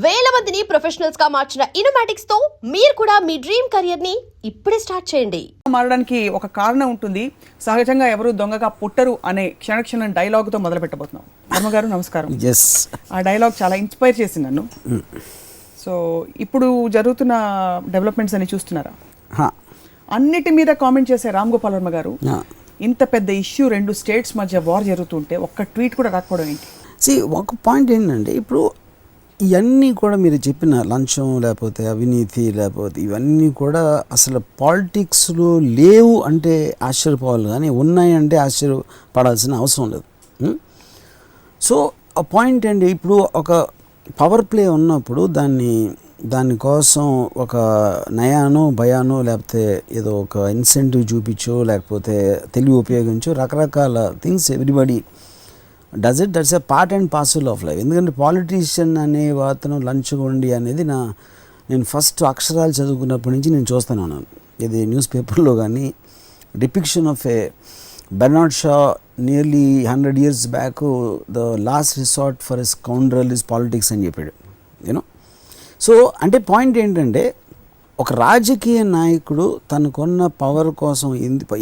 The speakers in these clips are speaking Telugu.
వేల మందిని ప్రొఫెషనల్స్ గా మార్చిన ఇనోమాటిక్స్ తో మీరు కూడా మీ డ్రీమ్ కెరియర్ ని ఇప్పుడే స్టార్ట్ చేయండి. మారడానికి ఒక కారణం ఉంటుంది. సహజంగా ఎవరు దొంగగా పుట్టరు అనే క్షణ డైలాగ్ తో మొదలు పెట్టబోతున్నాం. వర్మ గారు నమస్కారం. ఆ డైలాగ్ చాలా ఇన్స్పైర్ చేసింది నన్ను. సో ఇప్పుడు జరుగుతున్న డెవలప్మెంట్స్ అని చూస్తున్నారా? అన్నిటి మీద కామెంట్ చేసే రామ్ గోపాల్ వర్మ గారు, ఇంత పెద్ద ఇష్యూ, 2 స్టేట్స్ మధ్య వార్ జరుగుతుంటే ఒక్క ట్వీట్ కూడా రాకపోవడం ఏంటి? ఒక పాయింట్ ఏంటంటే, ఇప్పుడు ఇవన్నీ కూడా మీరు చెప్పిన లంచం లేకపోతే అవినీతి లేకపోతే ఇవన్నీ కూడా అసలు పాలిటిక్స్లో లేవు అంటే ఆశ్చర్యపోవాలి, కానీ ఉన్నాయంటే ఆశ్చర్యపడాల్సిన అవసరం లేదు. సో ఆ పాయింట్ ఏంటి, ఇప్పుడు ఒక పవర్ ప్లే ఉన్నప్పుడు దానికోసం ఒక నయానో భయానో లేకపోతే ఏదో ఒక ఇన్సెంటివ్ చూపించో లేకపోతే తెలివి ఉపయోగించో రకరకాల things everybody does it. That's a part and parcel of life. ఎందుకంటే పాలిటీషియన్ అనే అతను లంచగొండి అనేది నేను ఫస్ట్ అక్షరాలు చదువుకున్నప్పటి నుంచి నేను చూస్తూనే ఉన్నాను. ఇది న్యూస్ పేపర్లో కానీ depiction of A Bernard Shah nearly 100 years back, the last resort for a scoundrel is politics అని చెప్పాడు. యూనో, సో అంటే పాయింట్ ఏంటంటే, ఒక రాజకీయ నాయకుడు తనకున్న పవర్ కోసం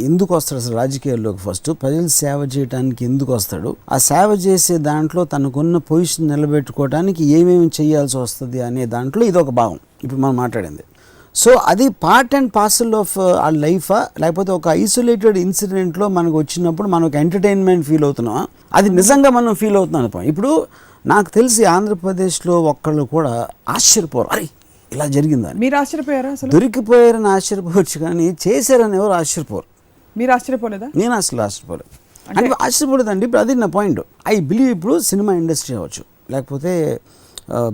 ఎందుకు వస్తాడు అసలు రాజకీయాల్లోకి? ఫస్ట్ ప్రజలు సేవ చేయడానికి ఎందుకు వస్తాడు? ఆ సేవ చేసే దాంట్లో తనకున్న పొజిషన్ నిలబెట్టుకోవడానికి ఏమేమి చేయాల్సి వస్తుంది అనే దాంట్లో ఇది ఒక భాగం ఇప్పుడు మనం మాట్లాడింది. సో అది పార్ట్ అండ్ పార్సల్ ఆఫ్ ఆ లైఫా, లేకపోతే ఒక ఐసోలేటెడ్ ఇన్సిడెంట్లో మనకు వచ్చినప్పుడు మనం ఒక ఎంటర్టైన్మెంట్ ఫీల్ అవుతున్నామా, అది నిజంగా మనం ఫీల్ అవుతున్నాం? ఇప్పుడు నాకు తెలిసి ఆంధ్రప్రదేశ్లో ఒక్కళ్ళు కూడా ఆశ్చర్యపోరు, అరే ఇలా జరిగిందని. మీరు ఆశ్చర్యపోయారా? దొరికిపోయారని ఆశ్చర్యపోవచ్చు, కానీ చేశారని ఎవరు ఆశ్చర్యపోరు. మీరు ఆశ్చర్యపోలేదా? నేను అసలు ఆశ్చర్యపోలేదు. అంటే ఆశ్చర్యపోలేదండి. ఇప్పుడు అది నా పాయింట్. ఐ బిలీవ్ ఇప్పుడు సినిమా ఇండస్ట్రీ అవ్వచ్చు, లేకపోతే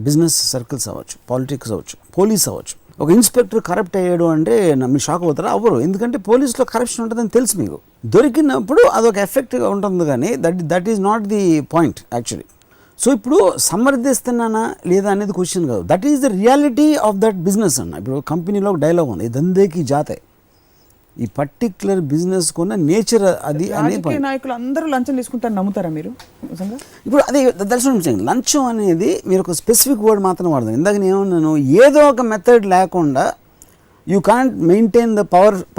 బిజినెస్ సర్కిల్స్ అవ్వచ్చు, పాలిటిక్స్ అవ్వచ్చు, పోలీస్ అవ్వచ్చు. ఒక ఇన్స్పెక్టర్ కరప్ట్ అయ్యాడు అంటే మీరు షాక్ అవుతారా? అవ్వరు. ఎందుకంటే పోలీసులో కరప్షన్ ఉంటుందని తెలుసు మీకు. దొరికినప్పుడు అదొక ఎఫెక్ట్గా ఉంటుంది, కానీ that is not the point actually. So ఇప్పుడు సమర్థిస్తున్నానా లేదా అనేది క్వశ్చన్ కాదు, that is the reality of that business అన్న. ఇప్పుడు కంపెనీలో ఒక డైలాగ్ ఉంది, దందేకి జాతే. ఈ పర్టిక్యులర్ బిజినెస్ కొన్న నేచర్ అది అనే నాయకులు అందరూ లంచం తీసుకుంటారు, నమ్ముతారా మీరు? ఇప్పుడు అదే దర్శనం లంచం అనేది మీరు ఒక స్పెసిఫిక్ వర్డ్ మాత్రం వాడదాం. ఇందాక నేను ఏమన్నాను, ఏదో ఒక మెథడ్ లేకుండా you can't maintain the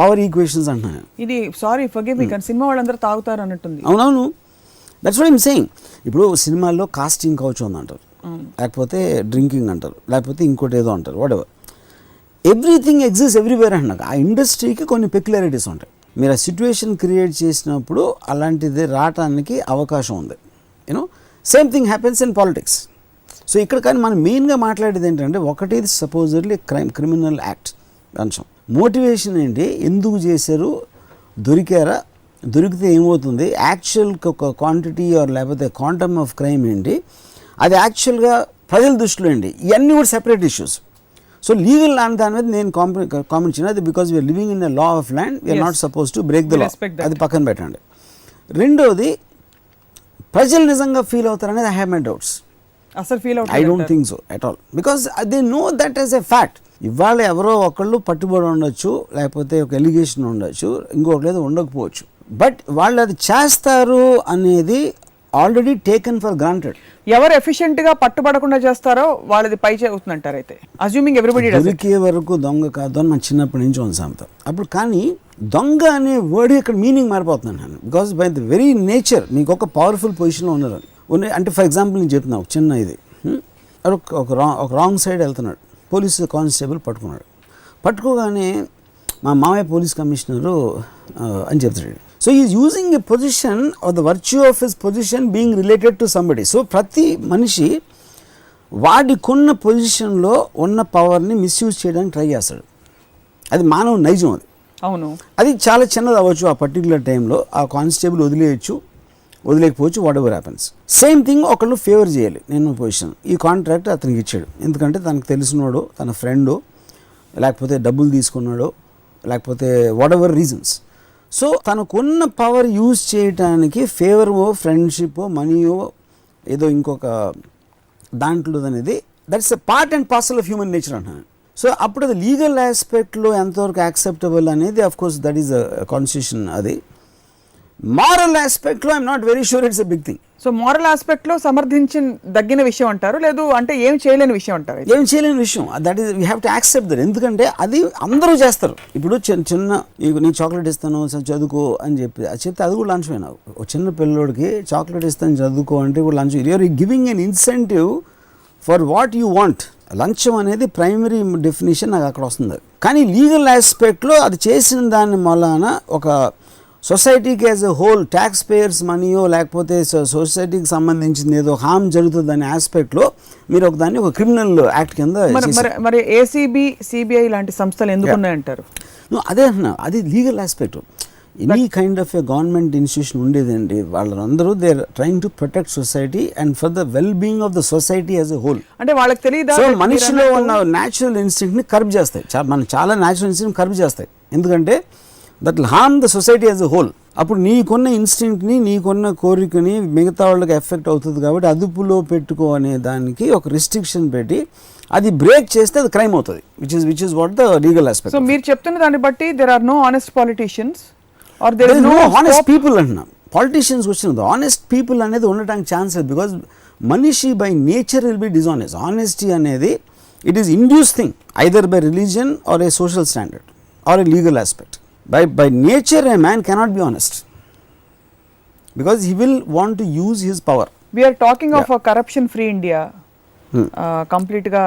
power equations అంటున్నాను. ఇది సారీ ఫర్గివ్ మీ, కానీ సినిమా వాళ్ళందరూ తాగుతారు అన్నట్టుంది. అవునవును, దట్స్ వాట్ ఐమ్ సేయింగ్. ఇప్పుడు సినిమాల్లో కాస్టింగ్ కౌచ్ ఉంది అంటారు, లేకపోతే డ్రింకింగ్ అంటారు, లేకపోతే ఇంకోటి ఏదో అంటారు, whatever. Everything exist everywhere అంటున్నాక ఆ ఇండస్ట్రీకి కొన్ని పెక్యులారిటీస్ ఉంటాయి. మీరు ఆ సిచ్యువేషన్ క్రియేట్ చేసినప్పుడు అలాంటిది రావటానికి అవకాశం ఉంది. You know, same thing happens in politics. So ఇక్కడ కానీ మనం మెయిన్గా మాట్లాడేది ఏంటంటే, ఒకటి సపోజర్లీ క్రిమినల్ యాక్ట్ అంశం. మోటివేషన్ ఏంటి, ఎందుకు చేశారు, దొరికారా, దొరికితే ఏమవుతుంది, యాక్చువల్ క్వాంటిటీ ఆర్ లేకపోతే క్వాంటమ్ ఆఫ్ క్రైమ్ ఏంటి, అది యాక్చువల్గా ప్రజల దృష్టిలో ఏంటి, ఇవన్నీ కూడా separate issues. So legal land దాని మీద నేను కామెంట్ చేయను, అది because we are living in a law of land, we are not suppose to break the లా, అది పక్కన పెట్టండి. రెండోది, ప్రజలు నిజంగా ఫీల్ అవుతారనేది ఐ హ్యావ్ మై డౌట్స్. అసలు ఫీల్ అవుతారు? I don't think so at all, because they know that is a fact. ఇవాళ ఎవరో ఒకళ్ళు పట్టుబడి ఉండొచ్చు, లేకపోతే ఒక ఎలిగేషన్ ఉండొచ్చు, ఇంకొకటి లేదు ఉండకపోవచ్చు, బట్ వాళ్ళు అది చేస్తారు అనేది ఆల్రెడీ టేకెన్ ఫర్ గ్రాంటెడ్. ఎవరు ఎఫిషియెంట్ గా పట్టుబడకుండా చేస్తారో వాళ్ళది పై చేస్తుందంటారు. అయితే అజ్యూమింగ్ ఎవ్రీబడి దొరికే వరకు దొంగ కాదు అని మన చిన్నప్పటి నుంచి ఉంది సామెత. అప్పుడు కానీ దొంగ అనే వర్డ్ ఇక్కడ మీనింగ్ మారిపోతున్నాను నేను, because by the very nature మీకు ఒక పవర్ఫుల్ పొజిషన్లో ఉన్నారు అంటే. ఫర్ ఎగ్జాంపుల్ నేను చెప్తున్నా, ఒక చిన్న ఇది, ఒక రాంగ్ సైడ్ వెళ్తున్నాడు, పోలీసు కానిస్టేబుల్ పట్టుకోగానే మా మామయ్య పోలీస్ కమిషనరు అని చెప్తాడు. So is using a position or the virtue of his position being related to somebody. సో ప్రతి మనిషి వాడికున్న పొజిషన్లో ఉన్న పవర్ని మిస్యూజ్ చేయడానికి ట్రై చేస్తాడు. అది మానవ నైజం. అది అవును, అది చాలా చిన్నది అవ్వచ్చు. ఆ పర్టికులర్ టైంలో ఆ కానిస్టేబుల్ వదిలేయచ్చు, వదిలేకపోవచ్చు, whatever happens. Same thing ఒకళ్ళు ఫేవర్ చేయాలి. నేను పొజిషన్, ఈ కాంట్రాక్ట్ అతనికి ఇచ్చాడు, ఎందుకంటే తనకు తెలిసినోడు, తన ఫ్రెండు, లేకపోతే డబ్బులు తీసుకున్నాడు, లేకపోతే వాట్ ఎవర్ రీజన్స్. సో తనకున్న పవర్ యూజ్ చేయడానికి ఫేవరో, ఫ్రెండ్షిప్, మనీయో, ఏదో ఇంకొక దాంట్లో అనేది, that's a part and parcel of human nature అంటున్నాను. సో అప్పుడు అది లీగల్ ఆస్పెక్ట్లో ఎంతవరకు యాక్సెప్టబుల్ అనేది, of course that is a constitution అది. మారల్ ఆస్పెక్ట్లో I'm not very sure it's a big thing. So moral aspect లో సమర్థించిన విషయం అంటారు, లేదు అంటే ఏం చేయలేని విషయం అంటారు? ఏం చేయలేని విషయం, that is we have to accept that. ఎందుకంటే అది అందరూ చేస్తారు. ఇప్పుడు చిన్న నీకు చాక్లెట్ ఇస్తాను చదువుకో అని చెప్పి అది చెప్తే అది కూడా లంచమే. నాకు ఒక చిన్న పిల్లోడికి చాక్లెట్ ఇస్తాను చదువుకో అంటే కూడా లంచం. You are giving an incentive for what you want. లంచం అనేది ప్రైమరీ డెఫినేషన్ నాకు అక్కడ వస్తుంది. కానీ లీగల్ ఆస్పెక్ట్లో అది చేసిన దాని వలన ఒక సొసైటీకి as a whole tax payers మనీయో లేకపోతే సొసైటీకి సంబంధించింది ఏదో హామ్ జరుగుతుంది అనే ఆస్పెక్ట్లో మీరు ఒక క్రిమినల్ యాక్ట్ కింద. మరి ఏసీబీ సిబిఐ లాంటి సంస్థలు ఎందుకు ఉన్నాయంటారు? అదే అంటున్నా, అది legal aspect. Any kind of a government institution ఉండేదండి, వాళ్ళందరూ they are trying to protect society and for the well being of the society as a whole. అంటే వాళ్ళకి తెలియదా సో మనిషిలో ఉన్న న్యాచురల్ ఇన్స్టింక్ట్ని కర్బ్ చేస్తాయి. మన చాలా న్యాచురల్ ఇన్స్టింక్ట్ కర్బ్ చేస్తాయి. ఎందుకంటే that will harm the society as a whole. అప్పుడు నీకున్న ఇన్స్టింక్ట్ని నీకున్న కోరికని మిగతా వాళ్ళకి ఎఫెక్ట్ అవుతుంది కాబట్టి అదుపులో పెట్టుకో అనే దానికి ఒక రిస్ట్రిక్షన్ పెట్టి అది బ్రేక్ చేస్తే అది క్రైమ్ అవుతుంది, which is what the legal aspect. So మీరు చెప్తున్న దాన్ని బట్టి there are no honest politicians are there is no honest people అంటున్నాం. పాలిటీషియన్స్ వచ్చినది ఆనెస్ట్ పీపుల్ అనేది ఉండటానికి ఛాన్స్ లేదు. బికాజ్ మనిషి by nature will be dishonest. Honesty అనేది it is induce thing either by religion or a social standard or a legal aspect. By nature a man cannot be honest because he will want to use his power. We are talking of a corruption free India. Complete గా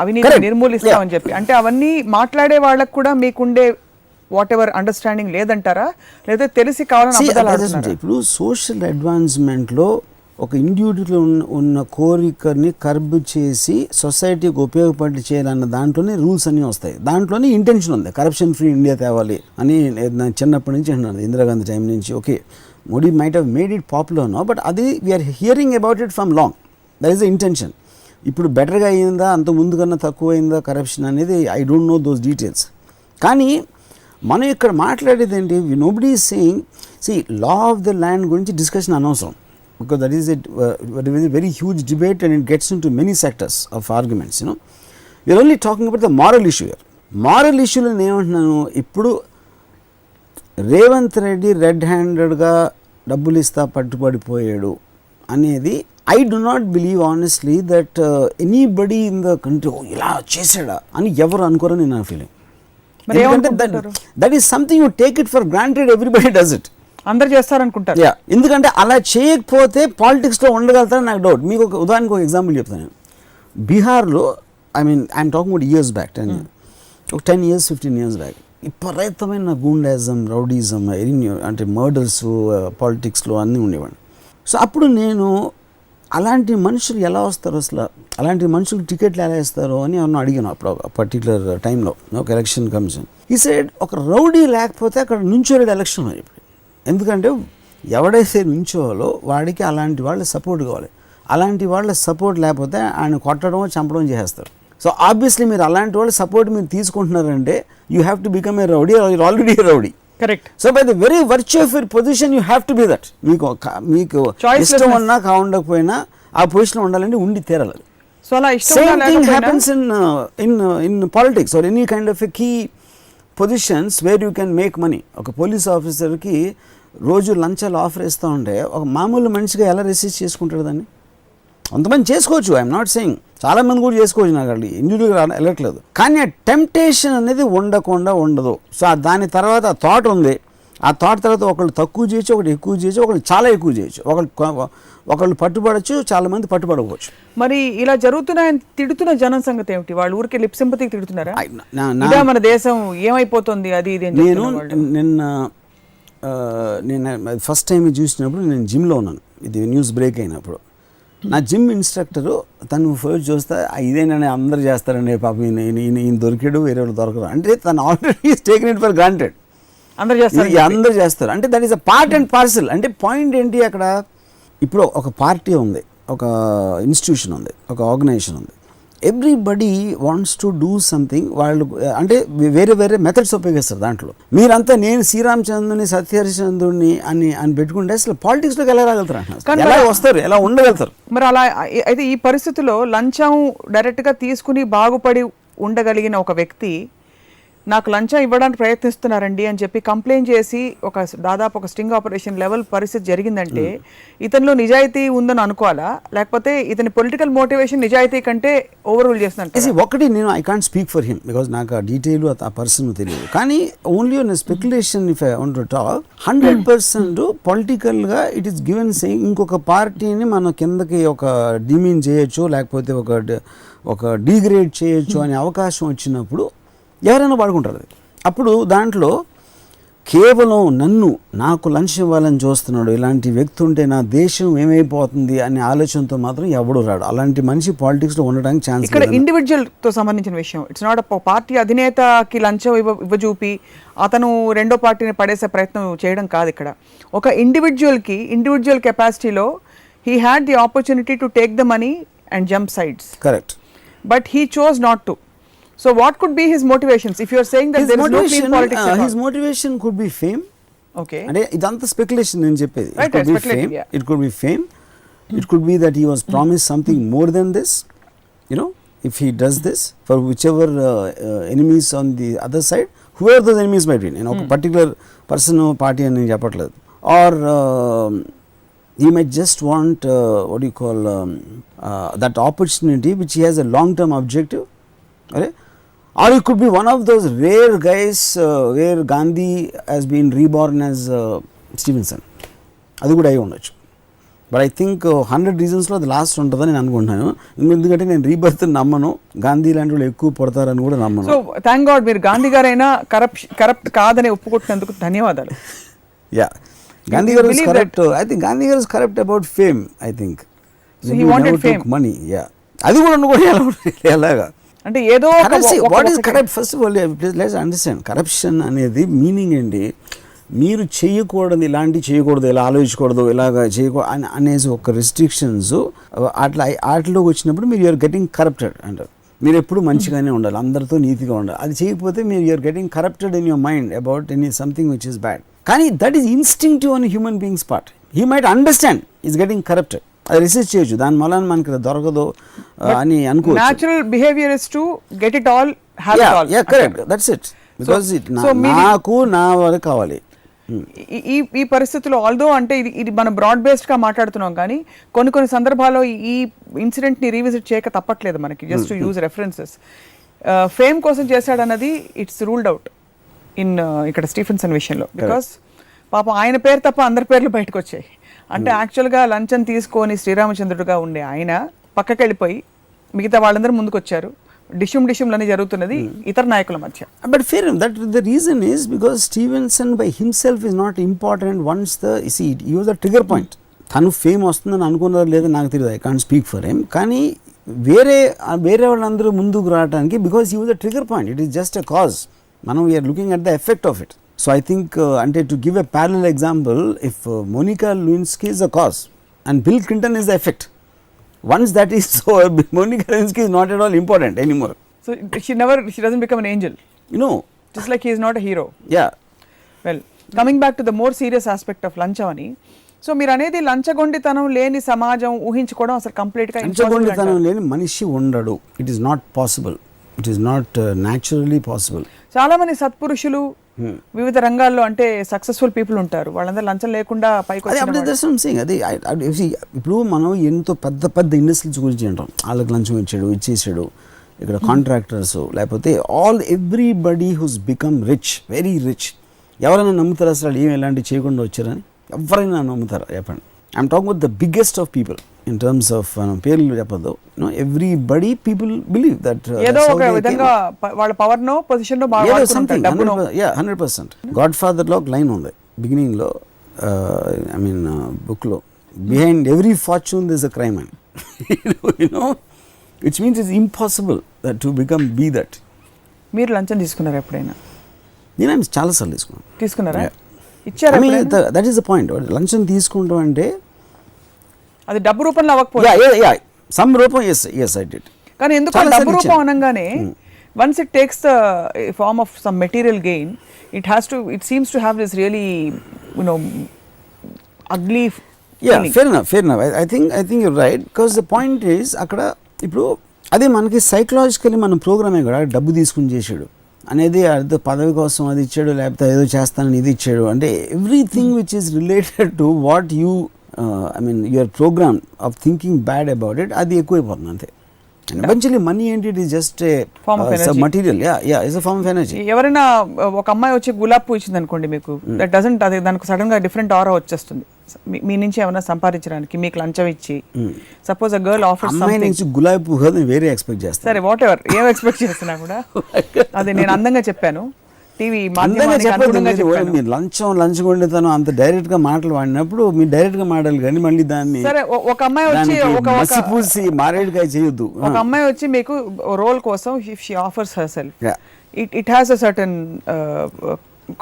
అవినీతి నిర్మూలిస్తామని చెప్పి అంటే అవన్నీ మాట్లాడే వాళ్ళకు కూడా మీకుండే వాట్ ఎవర్ అండర్స్టాండింగ్ లేదంటారా, లేదా తెలిసి కావాలని అబద్ధాలు ఆడుతున్నారా? ఇప్పుడు సోషల్ అడ్వాన్స్మెంట్లో ఒక ఇండివిజువల్ ఉన్న కోరికని కర్బ్ చేసి సొసైటీకి ఉపయోగపడి చేయాలన్న దాంట్లోనే రూల్స్ అన్నీ వస్తాయి. దాంట్లోనే ఇంటెన్షన్ ఉంది, కరప్షన్ ఫ్రీ ఇండియా తేవాలి అని. నేను చిన్నప్పటి నుంచి అంటున్నాను, ఇందిరాగాంధీ టైం నుంచి. Okay, Modi might have made it popular no, but అది we are hearing about it from long. That is the intention. ఇప్పుడు బెటర్గా అయిందా, అంత ముందు కన్నా తక్కువ అయిందా కరప్షన్ అనేది I don't no those details. కానీ మనం ఇక్కడ మాట్లాడేది ఏంటి, nobody is saying law of the land గురించి డిస్కషన్ అనవసరం. Because that is a very huge debate and it gets into many sectors of arguments, you know. We are only talking about the moral issue here. Moral issue lo nenu antunnanu, ippudu Revanth Reddy red handed ga dabbulu ista pattupadipoyadu anedi I do not believe honestly that anybody in the country ila chesada ani evaru anukorani na feeling. Mari that is something you take it for granted, everybody does it. అందరు చేస్తారనుకుంటారు. ఎందుకంటే అలా చేయకపోతే పాలిటిక్స్లో ఉండగలుగుతారని నాకు డౌట్. మీకు ఒక ఉదాహరణకు ఒక ఎగ్జాంపుల్ చెప్తాను. బీహార్లో I'm talking about years back, 10 years 15 years back విపరీతమైన గూండాయిజం, రౌడీజం, అంటే మర్డర్స్ పాలిటిక్స్లో అన్నీ ఉండేవాడు. సో అప్పుడు నేను అలాంటి మనుషులు ఎలా వస్తారు, అసలు అలాంటి మనుషులు టికెట్లు ఎలా ఇస్తారో అని ఎవరినో అడిగాను అప్పుడు పర్టికులర్ టైంలో, ఒక ఎలక్షన్ కమిషన్. ఈ సైడ్ ఒక రౌడీ లేకపోతే అక్కడ నుంచోలేడు ఎలక్షన్. ఇప్పుడు ఎందుకంటే ఎవడైతే నుంచోవాలో వాడికి అలాంటి వాళ్ళ సపోర్ట్ కావాలి. అలాంటి వాళ్ళ సపోర్ట్ లేకపోతే ఆయన కొట్టడం చంపడం చేస్తారు. సో ఆబ్వియస్లీ మీరు అలాంటి వాళ్ళ సపోర్ట్ మీరు తీసుకుంటున్నారంటే you have to become a rowdy, already a rowdy. Correct. So by the very virtue of your position you have to be that. మీకు ఇష్టం ఉన్నా కాఉండకపోయినా ఆ పొజిషన్లో ఉండాలంటే ఉండి తీరాలి. సో అలా same thing happens in politics or any kind of a key positions where you can make money. ఒక పోలీస్ ఆఫీసర్కి రోజు లంచాలు ఆఫర్ ఇస్తూ ఉంటే ఒక మామూలు మనిషిగా ఎలా రెసిస్ట్ చేసుకుంటాడు దాన్ని? కొంతమంది చేసుకోవచ్చు, ఐఎమ్ నాట్ సెయింగ్, చాలామంది కూడా చేసుకోవచ్చు, నాకు అక్కడ ఇండివిజువల్గా వెళ్ళట్లేదు. కానీ ఆ టెంప్టేషన్ అనేది ఉండకుండా ఉండదు. సో దాని తర్వాత ఆ థాట్ ఉంది, ఆ థాట్ తర్వాత ఒకళ్ళు తక్కువ చేయొచ్చు, ఒకటి ఎక్కువ చేయొచ్చు, ఒకళ్ళు చాలా ఎక్కువ చేయొచ్చు, ఒకళ్ళు పట్టుబడచ్చు, చాలా మంది పట్టుబడవచ్చు. మరి ఇలా జరుగుతున్నాయని తిడుతున్న జనం సంగతి ఏమిటి? వాళ్ళు ఊరికి లిప్ సింపతికి తిడుతున్నారా? మన దేశం ఏమైపోతుంది అది ఇది? నేను ఫస్ట్ టైం చూసినప్పుడు నేను జిమ్లో ఉన్నాను, ఇది న్యూస్ బ్రేక్ అయినప్పుడు. నా జిమ్ ఇన్స్ట్రక్టరు తను ఫస్ట్ చూస్తే ఇదేనని అందరు చేస్తారండి, పాపం ఈయన దొరికాడు, వేరే వాళ్ళు దొరకరు అంటే తను already taken it for granted. అందరు చేస్తారు అంటే that is a part and parcel. అంటే పాయింట్ ఏంటి అక్కడ, ఇప్పుడు ఒక పార్టీ ఉంది, ఒక ఇన్స్టిట్యూషన్ ఉంది, ఒక ఆర్గనైజేషన్ ఉంది, everybody wants to do something. వాళ్ళు అంటే వేరే వేరే మెథడ్స్ ఉపయోగిస్తారు దాంట్లో. మీరంతా నేను శ్రీరామచంద్రుని సత్యహరిచంద్రుని అని పెట్టుకుంటే అసలు పాలిటిక్స్లోకి ఎలా రాగలుగుతారు, ఎలా వస్తారు, ఎలా ఉండగలుగుతారు? మరి అలా అయితే ఈ పరిస్థితిలో లంచం డైరెక్ట్గా తీసుకుని బాగుపడి ఉండగలిగిన ఒక వ్యక్తి నాకు లంచం ఇవ్వడానికి ప్రయత్నిస్తున్నారండి అని చెప్పి కంప్లైంట్ చేసి దాదాపు ఒక స్టింగ్ ఆపరేషన్ లెవెల్ పరిస్థితి జరిగిందంటే ఇతనిలో నిజాయితీ ఉందని అనుకోవాలా, లేకపోతే ఇతని పొలిటికల్ మోటివేషన్ నిజాయితీ కంటే ఓవర్ రూల్ చేస్తున్నట్టు? ఒకటి నేను I can't speak for him because నాకు ఆ డీటెయిల్ ఆ పర్సన్ తెలియదు. కానీ only on speculation if I want to talk 100% పొలిటికల్గా ఇట్ ఈస్ గివెన్ సేయింగ్ ఇంకొక పార్టీని మనం కిందకి ఒక డిమీన్ చేయొచ్చు, లేకపోతే ఒక డిగ్రేడ్ చేయొచ్చు అనే అవకాశం వచ్చినప్పుడు ఎవరైనా వాడుకుంటారు అది. అప్పుడు దాంట్లో కేవలం నాకు లంచం ఇవ్వాలని చూస్తున్నాడు, ఇలాంటి వ్యక్తి ఉంటే నా దేశం ఏమైపోతుంది అనే ఆలోచనతో మాత్రం ఎవడు రాడు. అలాంటి మనిషి పాలిటిక్స్లో ఉండడానికి ఛాన్స్. ఇక్కడ ఇండివిజువల్ తో సంబంధించిన విషయం. ఇట్స్ నాట్ పార్టీ అధినేతకి లంచం ఇవ్వజూపి అతను రెండో పార్టీని పడేసే ప్రయత్నం చేయడం కాదు. ఇక్కడ ఒక ఇండివిజువల్ కెపాసిటీలో he had the opportunity to take the money and jump sides. Correct. But he chose not to. So what could be his motivations? If you are saying that there is no clean politics at all. His motivation could be fame. Okay. అంటే ఇదంతా స్పెక్యులేషన్ నేను చెప్పేది. Right, it could be fame. yeah. It could be fame. It could be that he was promised something more than this. You know, if he does this for whichever enemies on the other side, whoever those enemies might be, ఒక పర్టికులర్ పర్సన్ పార్టీ అని నేను చెప్పట్లేదు. Or he might just want what do you call that opportunity which he has a long term objective, right? Or it could be one of those rare guys where Gandhi has been reborn as Stevenson. అది కూడా అయి ఉండొచ్చు. బట్ ఐ థింక్ 100 రీజన్స్లో అది లాస్ట్ ఉంటుందని నేను అనుకుంటున్నాను. ఎందుకంటే నేను రీబర్త్ నమ్మను, గాంధీ లాంటి వాళ్ళు ఎక్కువ పడతారని కూడా నమ్మను. సో థ్యాంక్ గాడ్ మీరు గాంధీ గారైనా కరప్ట్ కాదని ఒప్పుకుంటున్నందుకు ధన్యవాదాలు. Yeah, Gandhi garu is correct. I think Gandhi garu is correct about fame. I think. So he wanted fame. Money. Yeah. అది కూడా అనుకోండి ఎలాగా అంటే ఏదో what is corrupt. First of all let's understand corruption అనేది మీనింగ్ ఏంటి. మీరు చేయకూడదు, ఇలాంటివి చేయకూడదు, ఇలా ఆలోచించకూడదు, ఇలాగ చేయకూడదు అనేసి ఒక రిస్ట్రిక్షన్స్ వాటిలోకి వచ్చినప్పుడు మీరు యూఆర్ గెటింగ్ కరప్టెడ్ అంటారు. మీరు ఎప్పుడు మంచిగానే ఉండాలి, అందరితో నీతిగా ఉండాలి. అది చేయకపోతే మీరు you're getting corrupted in your mind about something which is bad. కానీ that is instinctive on human beings part. He might understand is getting corrupted. అది రిసెర్చ్ చేయొచ్చు, దాని వలన మనకి దొరకదు అని అనుకోవచ్చు. Natural behaviour is to get it all, have it all. Yeah, correct, that's it. Because నాకు నా వరకు కావాలి. ఈ పరిస్థితుల్లో ఆల్దో అంటే ఇది మనం బ్రాడ్ బేస్డ్ గా మాట్లాడుతున్నాం, కానీ కొన్ని సందర్భాల్లో ఈ ఇన్సిడెంట్ ని రీవిజిట్ చేయక తప్పట్లేదు మనకి. Just to use references. Fame కోసం చేశాడన్నది ఇట్స్ రూల్డ్ అవుట్ ఇన్ ఇక్కడ స్టీఫెన్సన్ విషయంలో. బికాస్ పాపం ఆయన పేరు తప్ప అందరి పేర్లు బయటకు వచ్చాయి. అంటే యాక్చువల్గా లంచం తీసుకొని శ్రీరామచంద్రుడుగా ఉండే ఆయన పక్కకి వెళ్ళిపోయి మిగతా వాళ్ళందరూ ముందుకు వచ్చారు. డిషుమ్లని జరుగుతున్నది ఇతర నాయకుల మధ్య. But fair enough, that the reason is because Stevenson by himself is not important once he was a trigger point. తను ఫేమ్ వస్తుందని అనుకున్నారో లేదో నాకు తెలియదు, I can't speak for him. కానీ వేరే వాళ్ళందరూ ముందుకు రావడానికి because he was a trigger point. It is just a cause. మనం we're looking at the effect of it. So I think అంటే to give a parallel example, if Monica Lewinsky is the cause and Bill Clinton is the effect. Once that is so, Monica Lewinsky is not at all important anymore. So she doesn't become an angel. You know. Just like he is not a hero. Yeah. Well, coming back to the more serious aspect of లంచమని. సో మీరు అనేది లంచగొండితనం లేని సమాజం ఊహించుకోవడం అసలు కంప్లీట్గా లంచగొండితనం లేని మనిషి ఉండడు. It is not possible. It is not naturally possible. చాలా మంది సత్పురుషులు వివిధ రంగాల్లో అంటే సక్సెస్ఫుల్ పీపుల్ ఉంటారు, వాళ్ళందరూ లంచం లేకుండా పైకి అది ఇప్పుడు మనం ఎంతో పెద్ద ఇండస్ట్రీస్ గురించి అంటాం. వాళ్ళకి లంచం ఇచ్చేసాడు. ఇక్కడ కాంట్రాక్టర్స్ లేకపోతే everybody who's become rich, very rich. ఎవరైనా నమ్ముతారు అసలు ఎలాంటివి చేయకుండా వచ్చారని? ఎవరైనా నమ్ముతారా చెప్పండి? I'm talking with the biggest of people in terms of పేర్లు చెప్పద్దు. ఎవ్రీబడి పీపుల్ బిలీవ్ దట్ ఏదో ఒక విధంగా వాళ్ళ పవర్ నో పొజిషన్ నో బాగా 100%. గాడ్ ఫాదర్ లో ఒక లైన్ ఉంది బిగినింగ్ లో, ఐ మీన్ బుక్ లో, behind every fortune this a crime and you know which means it's impossible that to become be that. మీరు లంచం తీసుకున్నారా ఎప్పుడైనా? నేను చాలాసార్లు తీసుకున్నారా? ఇచ్చారా? That is the point. లంచం తీసుకుంటాం అంటే అది డబ్బు రూపంలో అవ్వకపోతే సమ్ రూపం. yes I did. కానీ ఎందుకు డబ్బు రూపం అనగానే once it takes the form of some material gain, it seems to have this really ugly. fair enough. I think you're right, because the point is అక్కడ ఇప్పుడు అదే మనకి సైకలాజికల్లీ మన ప్రోగ్రామే కూడా డబ్బు తీసుకుని చేసాడు. అనేది అదే పదవి కోసం అది ఇచ్చాడు, లేకపోతే ఏదో చేస్తానని ఇది ఇచ్చాడు, అంటే everything which is related to what you I mean your program of thinking bad about it, అది ఎక్కువైపోతుంది అంతే. ఎవెన్చువల్లీ మనీ ఏంటి, it is just Form of energy. Material, it's a form of energy. ఎవరైనా ఒక అమ్మాయి వచ్చి గులాబ్ పువ్వు ఇచ్చింది అనుకోండి మీకు, దట్ డజంట్, అది దానికి సడన్ గా డిఫరెంట్ ఆరా వచ్చేస్తుంది. మీ నుంచి ఏమైనా సంపాదించడానికి మీకు లంచం ఇచ్చి, సపోజ్ అ గర్ల్ ఆఫర్ అమ్మాయి నుంచి గులాబీ పువ్వు కాదు, వేరే ఎక్స్పెక్ట్ చేస్తాను. సరే వాట్ ఎవర్ ఏం ఎక్స్పెక్ట్ చేస్తున్నా కూడా అది నేను అందంగా చెప్పాను, టీవీ అందంగా చెప్పదు. మీరు లంచం వండుతాను అంత డైరెక్ట్ గా మాటలు వాడినప్పుడు మీరు డైరెక్ట్ గా మాట్లాడాలి, కానీ మళ్ళీ దాన్ని సరే ఒక అమ్మాయి వచ్చి మసి పూసి మారేడుగా చేయొద్దు. ఒక అమ్మాయి వచ్చి మీకు రోల్ కోసం if she offers her self, it has a certain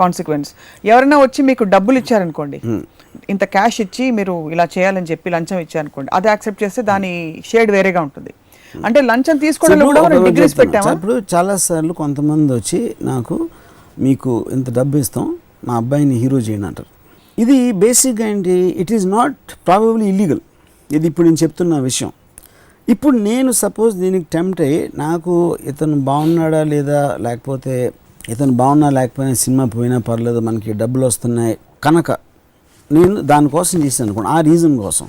consequence. ఎవరైనా వచ్చి మీకు డబ్బులు ఇచ్చారనుకోండి, ఇంత క్యాష్ ఇచ్చి మీరు ఇలా చేయాలని చెప్పి లంచం ఇచ్చారనుకోండి, అది యాక్సెప్ట్ చేస్తే దాని షేడ్ వేరేగా ఉంటుంది. అంటే లంచం తీసుకోవడంలో కూడా మనం డిగ్రీస్ పెట్టాము. ఇప్పుడు చాలా సార్లు కొంతమంది వచ్చి నాకు మీకు ఇంత డబ్బు ఇస్తాం మా అబ్బాయిని హీరో చేయండి అంటారు. ఇది బేసిక్గా ఏంటి, it is not probably illegal. ఇది ఇప్పుడు నేను చెప్తున్న విషయం. ఇప్పుడు నేను సపోజ్ దీనికి టెంప్ట్ అయ్యి నాకు ఇతను బాగున్నాడా లేదా, లేకపోతే ఇతను బాగున్నా లేకపోయినా సినిమా పోయినా పర్లేదు మనకి డబ్బులు వస్తున్నాయి కనుక నేను దానికోసం చేశాను అనుకోండి, ఆ రీజన్ కోసం,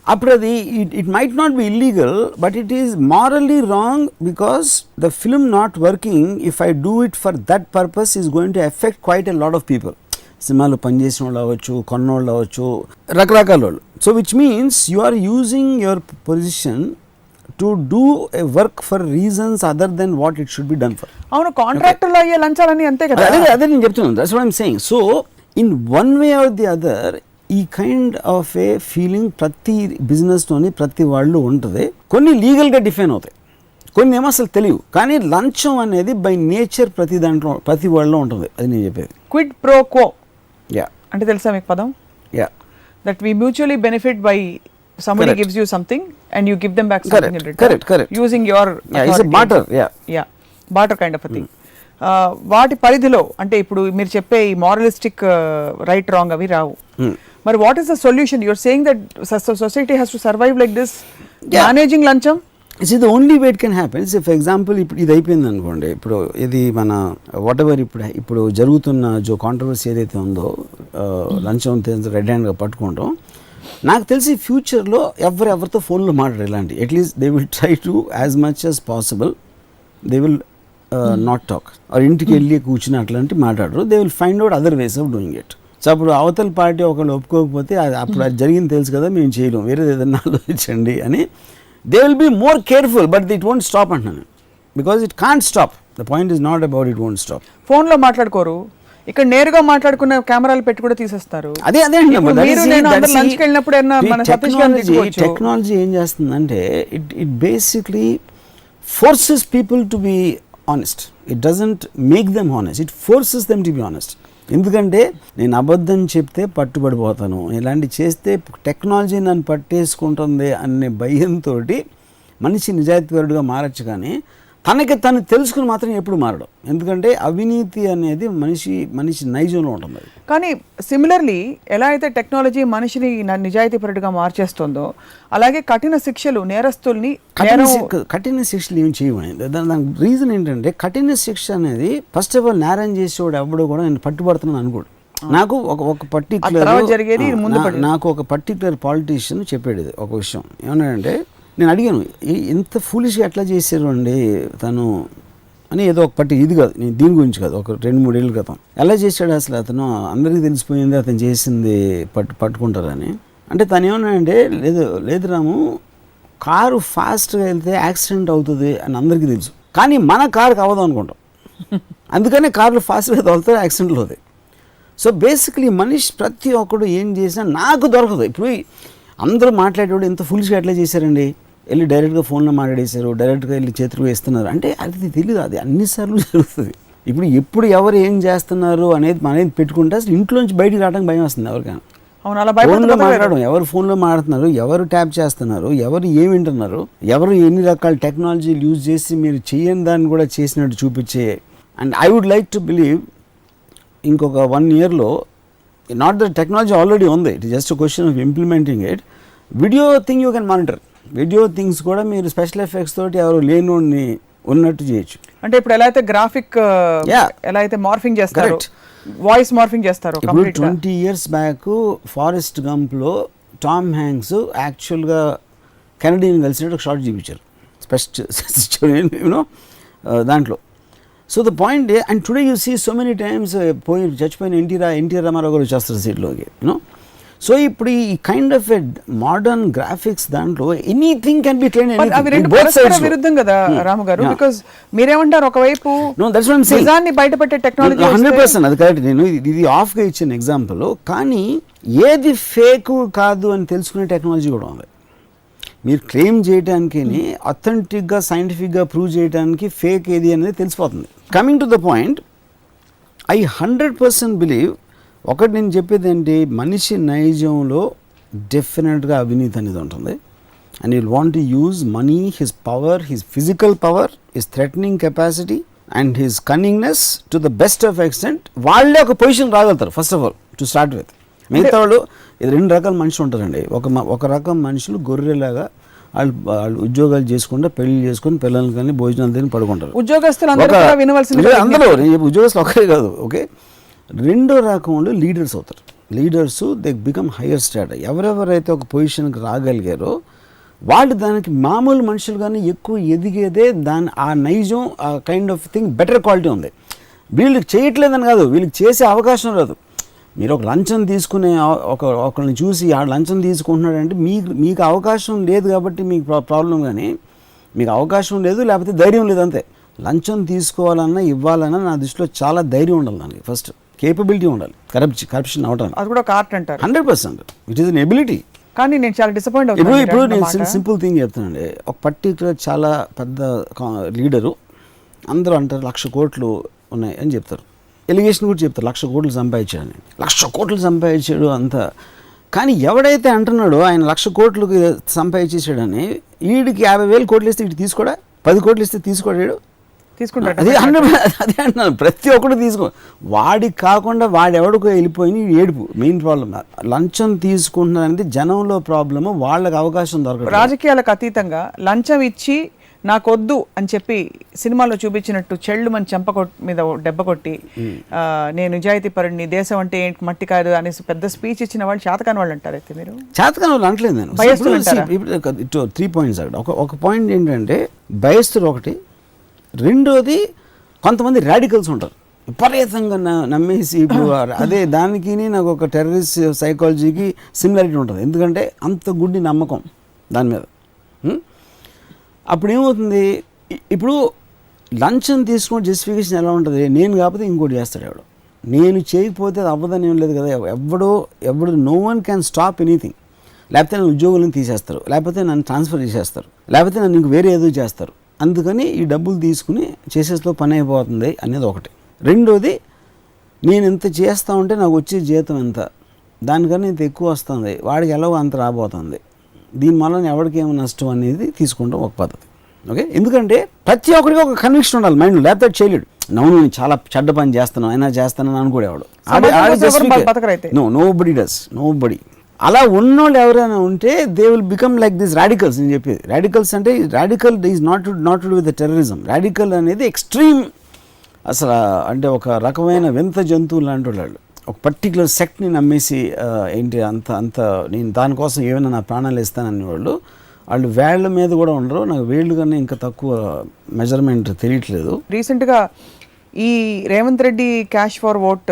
అప్పుడు అది it might not be illegal, but it is morally wrong, because the film not working if I do it for that purpose is going to affect quite a lot of people. సినిమాలు పనిచేసిన వాళ్ళు అవ్వచ్చు, కొన్నోళ్ళు అవ్వచ్చు, రకరకాల వాళ్ళు. So which means you are using your position to do a work for reasons other than what it should be done for. అవును, కాంట్రాక్టర్లో అయ్యే లంచాలని అంతే కదా. అదే నేను చెప్తున్నాను, that's what I'm saying. So in one way or the other ఈ కైండ్ ఆఫ్ ఏ ఫీలింగ్ ప్రతి బిజినెస్లోని ప్రతి వాళ్ళు ఉంటుంది. కొన్ని లీగల్గా డిఫైన్ అవుతాయి, కొన్ని ఏమో అసలు తెలియవు. కానీ లంచం అనేది బై నేచర్ ప్రతి దాంట్లో ప్రతి వాళ్ళలో ఉంటుంది. అది నేను చెప్పేది. క్విడ్ ప్రో క్వో యా అంటే తెలుసా మీకు పదం? Yeah, that we mutually benefit by somebody gives you something and you give them back something in return. Correct. Using your it's a barter. Yeah, barter kind of a thing. వాటి పరిధిలో అంటే ఇప్పుడు మీరు చెప్పే ఈ మారలిస్టిక్ రైట్ రాంగ్ అవి రావు. మరి what is the solution? You're saying that society has to survive like this, managing లంచం. It's the only way it can happen. For example ఇప్పుడు ఇది అయిపోయింది అనుకోండి, ఇప్పుడు ఇది మన వాట్ ఎవర్ ఇప్పుడు జరుగుతున్న జో కాంట్రవర్సీ ఏదైతే ఉందో, లంచం రెడ్ హ్యాండ్గా పట్టుకుంటాం, నాకు తెలిసి ఫ్యూచర్లో ఎవరితో ఫోన్లో మాట్లాడారు ఇలాంటి, at least they will try to as much as possible they will not talk, or ఇంటికి వెళ్ళి కూర్చుని అట్లాంటి మాట్లాడరు. They will find out other ways of doing it. So అప్పుడు అవతల పార్టీ ఒకళ్ళు ఒప్పుకోకపోతే అప్పుడు అది జరిగింది తెలుసు కదా, మేము చేయలేం, వేరేది ఏదైనా ఆలోచించండి అని they will be more careful. But it won't stop అంటున్నాను, because it can't stop. The point is not about it won't stop. ఫోన్లో మాట్లాడుకోరు, ఇక్కడ నేరుగా మాట్లాడుకున్న కెమెరాలు పెట్టి కూడా తీసేస్తారు. అదే టెక్నాలజీ ఏం చేస్తుందంటే it basically forces people to be honest. It doesn't make them honest, it forces them to be honest. ఎందుకంటే నేను అబద్ధం చెప్తే పట్టుబడిపోతాను, ఇలాంటివి చేస్తే టెక్నాలజీ నన్ను పట్టేసుకుంటుంది అనే భయంతో మనిషి నిజాయితీపరుడుగా మారచ్చు, కానీ తనకి తను తెలుసుకుని మాత్రం ఎప్పుడు మారడం. ఎందుకంటే అవినీతి అనేది మనిషి నైజంలో ఉంటుంది. కానీ సిమిలర్లీ ఎలా అయితే టెక్నాలజీ మనిషిని నిజాయితీపరుడుగా మార్చేస్తుందో, అలాగే కఠిన శిక్షలు నేరస్తుల్ని కఠిన శిక్షలు ఏమి చేయమని దానికి రీజన్ ఏంటంటే, కఠిన శిక్ష అనేది ఫస్ట్ ఆఫ్ ఆల్ నేరం చేసేవాడు ఎవడో కూడా నేను పట్టుబడుతున్నాను అనుకోడు. నాకు ఒక పర్టికులర్ పాలిటీషియన్ చెప్పాడు ఇది ఒక విషయం. ఏమన్నాడంటే, నేను అడిగాను ఎంత ఫూలిష్గా ఎట్లా చేశారు అండి తను అని, ఏదో ఒక ఇది కాదు, నేను దీని గురించి కాదు, ఒక 2-3 ఏళ్ళ క్రితం ఎలా చేశాడు అసలు అతను, అందరికీ తెలిసిపోయింది అతను చేసింది పట్టుకుంటారని. అంటే తను ఏమన్నాడంటే, లేదు రాము, కారు ఫాస్ట్గా వెళ్తే యాక్సిడెంట్ అవుతుంది అని అందరికీ తెలుసు, కానీ మన కారుకి అవ్వదు అనుకుంటాం, అందుకనే కార్లు ఫాస్ట్గా తోలుతారు, యాక్సిడెంట్లు అవుతాయి. సో బేసిక్లీ మనిషి ప్రతి ఒక్కడు ఏం చేసినా నాకు దొరకదు. ఇప్పుడు అందరూ మాట్లాడేవాడు ఎంత ఫుల్స్గా ఎట్లా చేశారండి, వెళ్ళి డైరెక్ట్గా ఫోన్లో మాట్లాడేశారు, డైరెక్ట్గా వెళ్ళి చేతులు వేస్తున్నారు అంటే అది తెలియదు. అది అన్నిసార్లు జరుగుతుంది. ఎప్పుడు ఎవరు ఏం చేస్తున్నారు అనేది పెట్టుకుంటే అసలు ఇంట్లోంచి బయటికి రావడానికి భయం వస్తుంది ఎవరికైనా. ఫోన్లో మాట్లాడడం, ఎవరు ఫోన్లో మాట్లాడుతున్నారు, ఎవరు ట్యాప్ చేస్తున్నారు, ఎవరు ఏమి వింటున్నారు, ఎవరు ఎన్ని రకాల టెక్నాలజీలు యూజ్ చేసి మీరు చేయని దాన్ని కూడా చేసినట్టు చూపించే. And I would like to believe ఇంకొక 1 yearలో, నాట్ ద టెక్నాలజీ ఆల్రెడీ ఉంది, it just question of implementing it. Video thing you can monitor. Video things కూడా మీరు స్పెషల్ ఎఫెక్ట్స్ తోటి ఎవరు లేనోడిని ఉన్నట్టు చేయొచ్చు. అంటే ఇప్పుడు ఎలా అయితే గ్రాఫిక్ Yeah. ఎలా అయితే మార్ఫింగ్ చేస్తారు, Correct. వాయిస్ మార్ఫింగ్ చేస్తారు ఇప్పుడు కంప్లీట్ గా. 20 years back forest గంప్లో Tom Hanks యాక్చువల్గా కెనడియన్ కలిసినట్టు ఒక షార్ట్ చూపించారు యూనో దాంట్లో. So the point and today you see so many times చచ్చిపోయిన ఎన్టీఆర్ రామారావు గారు వచ్చేస్తారు సీట్లోకి యూనో. సో ఇప్పుడు ఈ kind of a modern graphics దాంట్లో anything can be train. But అవి రెండు పరస్పర విరుద్ధం కదా రాము గారు, బికాజ్ మీరేమంటారు, ఒకవైపు నిజాన్ని బయటపెట్టే టెక్నాలజీ 100% అది కరెక్ట్. నేను ఇది ఆఫ్గా ఇచ్చిన ఎగ్జాంపుల్, కానీ ఏది ఫేక్ కాదు అని తెలుసుకునే టెక్నాలజీ కూడా ఉంది. మీరు క్లెయిమ్ చేయడానికి అథెంటిక్గా సైంటిఫిక్గా ప్రూవ్ చేయడానికి ఫేక్ ఏది అనేది తెలిసిపోతుంది. Coming to the point, I 100% believe, ఒకటి నేను చెప్పేది ఏంటి, మనిషి నైజంలో డెఫినెట్గా అవినీతి అనేది ఉంటుంది. And you want to use money, his power, his physical power, his threatening capacity and his cunningness to the best of extent. వాళ్ళే ఒక పొజిషన్ రాగలుగుతారు first of all to start with. మిగతా వాళ్ళు ఇది రెండు రకాల మనుషులు ఉంటారండి. ఒక రకం మనుషులు గొర్రెలాగా వాళ్ళు ఉద్యోగాలు చేసుకుంటే పెళ్లి చేసుకుని పిల్లలు కానీ భోజనాలు తిని పడుకుంటారు. ఉద్యోగస్తులు అందరూ అందరూ ఉద్యోగస్తులు ఒక్కరే కాదు. ఓకే, రెండో రకంలో లీడర్స్ అవుతారు. Leaders they become higher standard. ఎవరెవరైతే ఒక పొజిషన్కి రాగలిగారో వాళ్ళు దానికి మామూలు మనుషులు కానీ ఎక్కువ ఎదిగేదే ఆ నైజం, ఆ kind of thing better quality ఉంది. వీళ్ళకి చేయట్లేదని కాదు, వీళ్ళకి చేసే అవకాశం రాదు. మీరు ఒక లంచం తీసుకునే ఒకరిని చూసి ఆ లంచం తీసుకుంటున్నాడంటే మీకు అవకాశం లేదు కాబట్టి మీకు ప్రాబ్లం, కానీ మీకు అవకాశం లేదు లేకపోతే ధైర్యం లేదు అంతే. లంచం తీసుకోవాలన్నా ఇవ్వాలన్నా నా దృష్టిలో చాలా ధైర్యం ఉండాలి, దానికి ఫస్ట్ కేపబిలిటీ ఉండాలి కరప్షన్ అవడానికి. అది కూడా ఒక ఆర్ట్ అంటారు. 100% ఇట్ ఈస్ అన్ ఎబిలిటీ. కానీ నేను చాలా డిసప్పాయింట్ ఇప్పుడు నేను సింపుల్ థింగ్ చెప్తానండి. ఒక పర్టికులర్ చాలా పెద్ద లీడరు, అందరూ అంటారు 1,00,000 కోట్లు ఉన్నాయి అని చెప్తారు. ఎలిగేషన్ కూడా చెప్తారు 1,00,000 కోట్లు సంపాదించాడని. 1,00,000 కోట్లు సంపాదించాడు అంతా. కానీ ఎవడైతే అంటున్నాడో ఆయన 1,00,000 కోట్లకి సంపాదించేసాడని, వీడికి 50,000 కోట్లు ఇస్తే ఇటు తీసుకోడా, 10 కోట్లు ఇస్తే తీసుకోడాడు, తీసుకుంటాడు. అదే అంటున్నాను, ప్రతి ఒక్కటి తీసుకో. వాడికి కాకుండా వాడెవడికో వెళ్ళిపోయి ఏడుపు మెయిన్ ప్రాబ్లం. లంచం తీసుకుంటున్నారనేది జనంలో ప్రాబ్లము, వాళ్ళకి అవకాశం దొరకదు. రాజకీయాలకు అతీతంగా లంచం ఇచ్చి నాకొద్దు అని చెప్పి సినిమాలో చూపించినట్టు చెళ్ళు మన చెంప మీద దెబ్బ కొట్టి నేను నిజాయితీ పరుడిని, దేశం అంటే ఏంటి మట్టి కాదు అనేసి పెద్ద స్పీచ్ ఇచ్చిన వాళ్ళు చేతకాని వాళ్ళు అంటారు. అయితే మీరు చేతకాని వాళ్ళు అంటలేదు నేను. 3 పాయింట్స్ అక్కడ. ఒక పాయింట్ ఏంటంటే భయస్తులు ఒకటి, రెండోది కొంతమంది రాడికల్స్ ఉంటారు విపరీతంగా నమ్మేసి. ఇప్పుడు అదే దానికి నాకు ఒక టెర్రరిస్ట్ సైకాలజీకి సిమిలారిటీ ఉంటుంది. ఎందుకంటే అంత గుడ్డి నమ్మకం దాని మీద. అప్పుడు ఏమవుతుంది, ఇప్పుడు లంచం తీసుకునే జస్టిఫికేషన్ ఎలా ఉంటుంది, నేను కాకపోతే ఇంకోటి చేస్తాడు ఎవడు, నేను చేయకపోతే అది అవ్వదని ఏం లేదు కదా. ఎవడు no one can stop anything. లేకపోతే నన్ను ఉద్యోగులను తీసేస్తారు, లేకపోతే నన్ను ట్రాన్స్ఫర్ చేసేస్తారు, లేకపోతే నన్ను ఇంక వేరే ఏదో చేస్తారు. అందుకని ఈ డబ్బులు తీసుకుని చేసేస్తో పని అయిపోతుంది అనేది ఒకటి. రెండోది, నేను ఎంత చేస్తా ఉంటే నాకు వచ్చే జీతం ఎంత, దానికన్నా ఇంత ఎక్కువ వస్తుంది, వాడికి ఎలాగో అంత రాబోతుంది, దీనివల్ల ఎవరికి ఏమో నష్టం అనేది తీసుకుంటాం ఒక పద్ధతి. ఓకే, ఎందుకంటే ప్రతి ఒక్కరికి ఒక కన్విక్షన్ ఉండాలి మైండ్లో, లేకపోతే చేయలేడు. నేను చాలా చెడ్డ పని చేస్తాను అయినా చేస్తానని అనుకోడేవాడు. Nobody does, nobody. అలా ఉన్నోళ్ళు ఎవరైనా ఉంటే they will become like this radicals. నేను చెప్పేది రాడికల్స్ అంటే, radical is not with the terrorism. Radical అనేది ఎక్స్ట్రీమ్, అసలు అంటే ఒక రకమైన వింత జంతువులు లాంటి వాళ్ళు. ఒక పర్టికులర్ సెక్ట్ని నమ్మేసి ఏంటి అంత నేను దానికోసం ఏమైనా నా ప్రాణాలు ఇస్తానని వాళ్ళు వేళ్ల మీద కూడా ఉండరు. నాకు వేళ్ళు కన్నా ఇంకా తక్కువ మెజర్మెంట్ తెలియట్లేదు. రీసెంట్గా ఈ Revanth Reddy cash for vote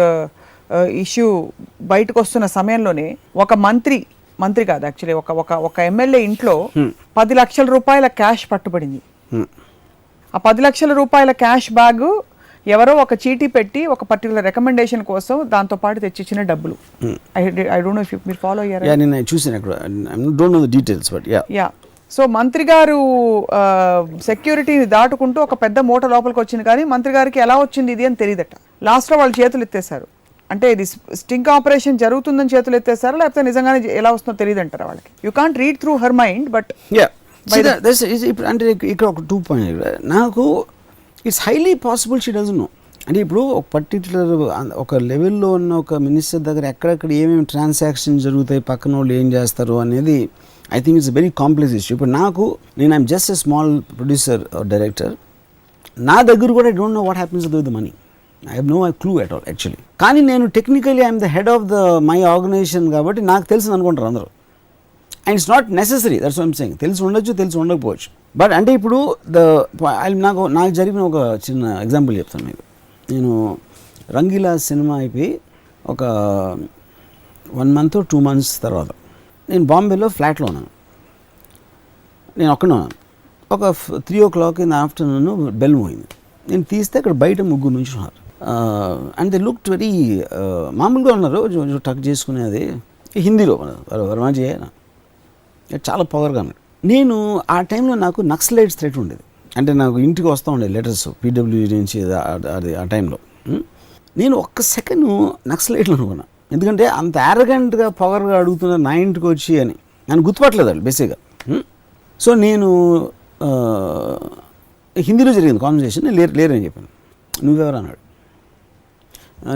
issue బయటకు వస్తున్న సమయంలోనే ఒక మంత్రి కాదు యాక్చువల్లీ ఒక ఎమ్మెల్యే ఇంట్లో 10 లక్షల రూపాయల క్యాష్ పట్టుబడింది. ఆ 10 లక్షల రూపాయల క్యాష్ బ్యాగ్ ఎవరో ఒక చీటీ పెట్టి ఒక పర్టికులర్ రికమెండేషన్ కోసం దాంతో పాటు తెచ్చిచ్చిన డబ్బులు. ఐ డోంట్ నో ఇఫ్ మీరు ఫాలో అయ్యారా. నేను చూసాను అక్కడ, don't know the details but yeah. So మంత్రి గారు సెక్యూరిటీని దాటుకుంటూ ఒక పెద్ద మూట లోపలికి వచ్చింది, కానీ మంత్రి గారికి ఎలా వచ్చింది ఇది అని తెలియదట. లాస్ట్లో వాళ్ళు చేతులు ఎత్తేసారు. అంటే ఇది స్టింగ్ ఆపరేషన్ జరుగుతుందని చేతులు ఎత్తేసారు, లేకపోతే నిజంగానే ఎలా వస్తుందో తెలియదు అంటారు వాళ్ళకి. You can't read through her mind. But అంటే ఇక్కడ ఒక 2 పాయింట్ నాకు it's highly possible she doesn't know. అంటే ఇప్పుడు ఒక పర్టికులర్ ఒక లెవెల్లో ఉన్న ఒక మినిస్టర్ దగ్గర ఎక్కడెక్కడ ఏమేమి ట్రాన్సాక్షన్ జరుగుతాయి, పక్కన వాళ్ళు ఏం చేస్తారు అనేది I think it's very complex issue. ఇప్పుడు I'm just a small producer director. నా దగ్గర కూడా I don't know what happens with the money. I have no clue at all actually. కానీ నేను technically I'm the head of the my organisation కాబట్టి నాకు తెలిసింది అనుకుంటారు అందరూ. And it's not necessary, that's what I'm saying. తెలిసి ఉండొచ్చు, తెలిసి ఉండకపోవచ్చు. బట్ అంటే ఇప్పుడు నాకు జరిగిన ఒక చిన్న ఎగ్జాంపుల్ చెప్తాను మీకు. నేను రంగీలా సినిమా అయిపోయి ఒక 1 month 2 months తర్వాత నేను బాంబేలో ఫ్లాట్లో ఉన్నాను. నేను ఒక్కనే ఉన్నాను. ఒక 3 o'clock in the afternoon bell మోయింది. నేను తీస్తే అక్కడ బయట 3 నుంచి ఉన్నారు. అండ్ దే లుక్డ్ వెరీ మామూలుగా ఉన్నారు, టక్ చేసుకునేది హిందీలో వర్మాజీ చాలా పవర్గా ఉన్నాడు. నేను ఆ టైంలో నాకు నక్సలైట్స్ థ్రెట్ ఉండేది. అంటే నాకు ఇంటికి వస్తూ ఉండేది లెటర్స్ పీడబ్ల్యూ నుంచి. అది ఆ టైంలో నేను ఒక్క సెకండ్ నక్సలైట్లు అనుకున్నా. ఎందుకంటే అంత యారగెంట్గా పవర్గా అడుగుతున్నారు నా ఇంటికి వచ్చి అని నన్ను గుర్తుపట్టలేదు వాళ్ళు బేసిక్గా. సో నేను హిందీలో జరిగింది కాన్వర్సేషన్. నేను లేరని చెప్పాను. నువ్వెవరు అన్నాడు.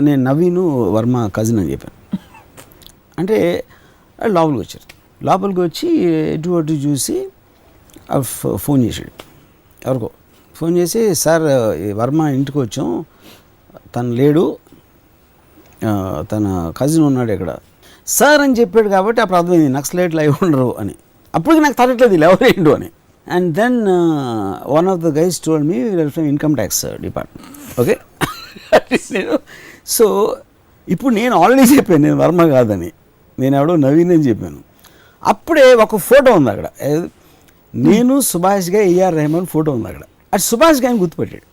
నేను నవీను వర్మ కజిన్ అని చెప్పాను. అంటే లోపలికి వచ్చారు. లోపలికి వచ్చి ఎటు చూసి ఫోన్ చేశాడు. ఎవరికో ఫోన్ చేసి, సార్ వర్మ ఇంటికి వచ్చాం, తను లేడు, తన కజిన్ ఉన్నాడు ఇక్కడ సార్ అని చెప్పాడు. కాబట్టి అప్పుడు అర్థమైంది నక్సలైట్లు అయి ఉండరు అని. అప్పటికి నాకు తగ్గట్లేదు ఎవరు ఏంటో అని. And then one of the guys told me from income tax department. Okay. So ఇప్పుడు నేను ఆల్రెడీ చెప్పాను నేను వర్మ కాదని, నేను ఎవడో నవీన్ అని చెప్పాను. అప్పుడే ఒక ఫోటో ఉంది అక్కడ, నేను సుభాష్ గాయ్ ఏఆర్ రెహమాన్ ఫోటో ఉంది అక్కడ. అటు సుభాష్ గాయని గుర్తుపెట్టాడు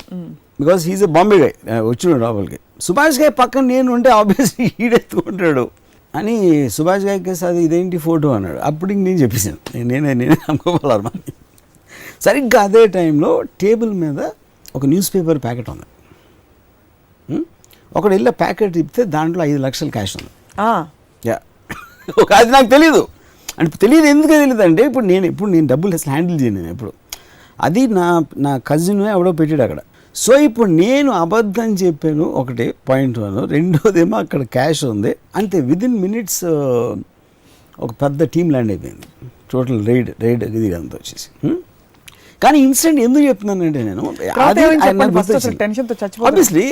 because he's a Bombay guy. వచ్చినాడు లోపలికి. సుభాష్ గాయ్ పక్కన నేను ఉంటే ఆబ్వియస్లీ ఈడెత్తుకుంటాడు అని సుభాష్ గాయ్ కేసు అది ఇదేంటి ఫోటో అన్నాడు. అప్పుడు నేను చెప్పేసాను నేనే నమ్మకోవాలి అని. సరిగ్గా అదే టైంలో టేబుల్ మీద ఒక న్యూస్ పేపర్ ప్యాకెట్ ఉంది. ఒకడు వెళ్ళి ప్యాకెట్ ఇప్పితే దాంట్లో 5 లక్షల క్యాష్ ఉంది. యా, అది నాకు తెలీదు. అంటే తెలియదు, ఎందుకు తెలియదు అంటే ఇప్పుడు నేను డబ్బులు అసలు హ్యాండిల్ చేయను నేను ఎప్పుడు. అది నా కజిన్ ఎవడో పెట్టాడు అక్కడ. సో ఇప్పుడు నేను అబద్ధం చెప్పాను ఒకటి పాయింట్ 1. రెండోదేమో అక్కడ క్యాష్ ఉంది. అంతే, విదిన్ మినిట్స్ ఒక పెద్ద టీం ల్యాండ్ అయిపోయింది. టోటల్ రైడ్ ఇది అంతా వచ్చేసి. కానీ ఇన్సిడెంట్ ఎందుకు చెప్తున్నానంటే నేను obviously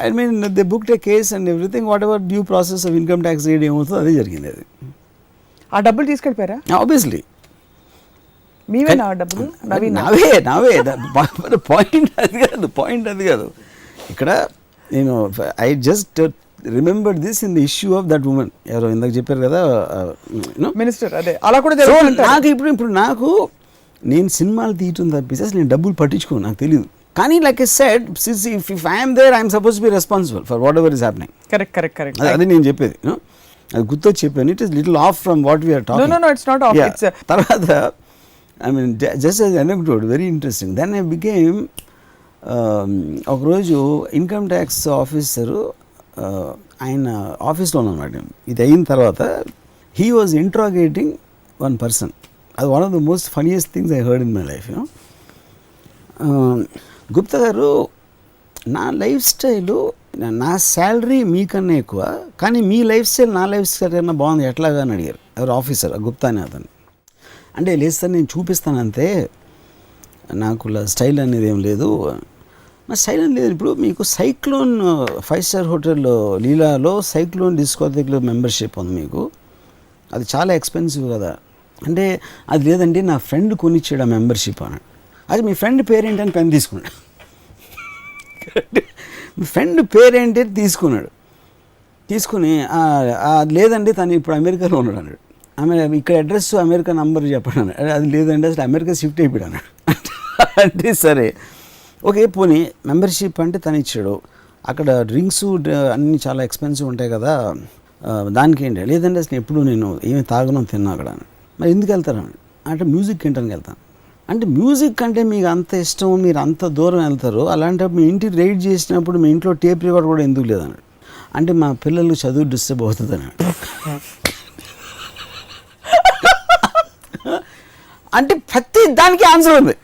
I mean they booked A case and everything, what ever due process of income tax rate ఏమవుతుందో అదే జరిగింది. అది ఆ డబ్బులు తీసుకెళ్ళిపోయారా? ఆబ్వియస్లీ మీవేనా డబ్బులు? నావే. పాయింట్ అది కాదు ఇక్కడ. నేను I just remember this in the issue of that women. ఎవరో ఇందాక చెప్పారు కదా మినిస్టర్, అదే అలా కూడా నాకు ఇప్పుడు నాకు నేను సినిమాలు తీయటం తప్పిస్తే అసలు నేను డబ్బులు పట్టించుకోను, నాకు తెలియదు. కానీ like I said, if I'm there I'm suppose be responsible for whatever is happening. Correct. అది నేను చెప్పేది. అది గుర్తొచ్చి చెప్పాను. It is little off from what we're talking. No it's not off. It's తర్వాత I mean just as anecdote, very interesting. Then I became ఒకరోజు ఇన్కమ్ ట్యాక్స్ ఆఫీసరు ఆయన ఆఫీస్లో ఉన్నమాట. ఇది అయిన తర్వాత he was interrogating one person. అది one of the most funniest things I heard in my life. Gupta గారు, నా లైఫ్ స్టైలు, నా శాలరీ మీకన్నా ఎక్కువ, కానీ మీ లైఫ్ స్టైల్ నా లైఫ్ స్టైల్ కన్నా బాగుంది ఎట్లాగా అని అడిగారు ఎవరు ఆఫీసర్, గుప్తా అని అతను. అంటే లేదు సార్ నేను చూపిస్తాను అంతే, నాకు స్టైల్ అనేది ఏం లేదు. నా స్టైల్ అని లేదు. ఇప్పుడు మీకు సైక్లోన్ 5-star హోటల్ లీలాలో సైక్లోన్ డిస్కోథెక్లో మెంబర్షిప్ ఉంది మీకు, అది చాలా ఎక్స్పెన్సివ్ కదా అంటే. అది లేదండి నా ఫ్రెండ్ కొనిచ్చాడు ఆ మెంబర్షిప్ అన్నాడు. అది మీ ఫ్రెండ్ పేరేంటి అని పెన్ తీసుకున్నాడు. మీ ఫ్రెండ్ పేరేంటి తీసుకున్నాడు. తీసుకుని లేదండి తను ఇప్పుడు అమెరికాలో ఉన్నాడు అన్నాడు. ఇక్కడ అడ్రస్ అమెరికా నంబర్ చెప్పండి అన్నాడు. అది లేదండి అసలు అమెరికా షిఫ్ట్ అయిపోయాడు అన్నాడు. అంటే సరే ఓకే పోనీ మెంబర్షిప్ అంటే తను ఇచ్చాడు. అక్కడ డ్రింక్స్ అన్నీ చాలా ఎక్స్పెన్సివ్ ఉంటాయి కదా, దానికి ఏంటి? లేదంటే అసలు ఎప్పుడు నేను ఏమి తాగను తిన్నా అక్కడ. మరి ఎందుకు వెళ్తాను అంటే మ్యూజిక్ వినడానికి వెళ్తాను. అంటే మ్యూజిక్ అంటే మీకు అంత ఇష్టం, మీరు అంత దూరం వెళ్తారు, అలాంటప్పుడు మీ ఇంటికి రైడ్ చేసినప్పుడు మీ ఇంట్లో టేప్ రికార్డ్ కూడా ఎందుకు లేదన్నాడు. అంటే మా పిల్లలు చదువు డిస్టర్బ్ అవుతుంది అన్నాడు. అంటే ప్రతి దానికి ఆన్సర్ ఉంది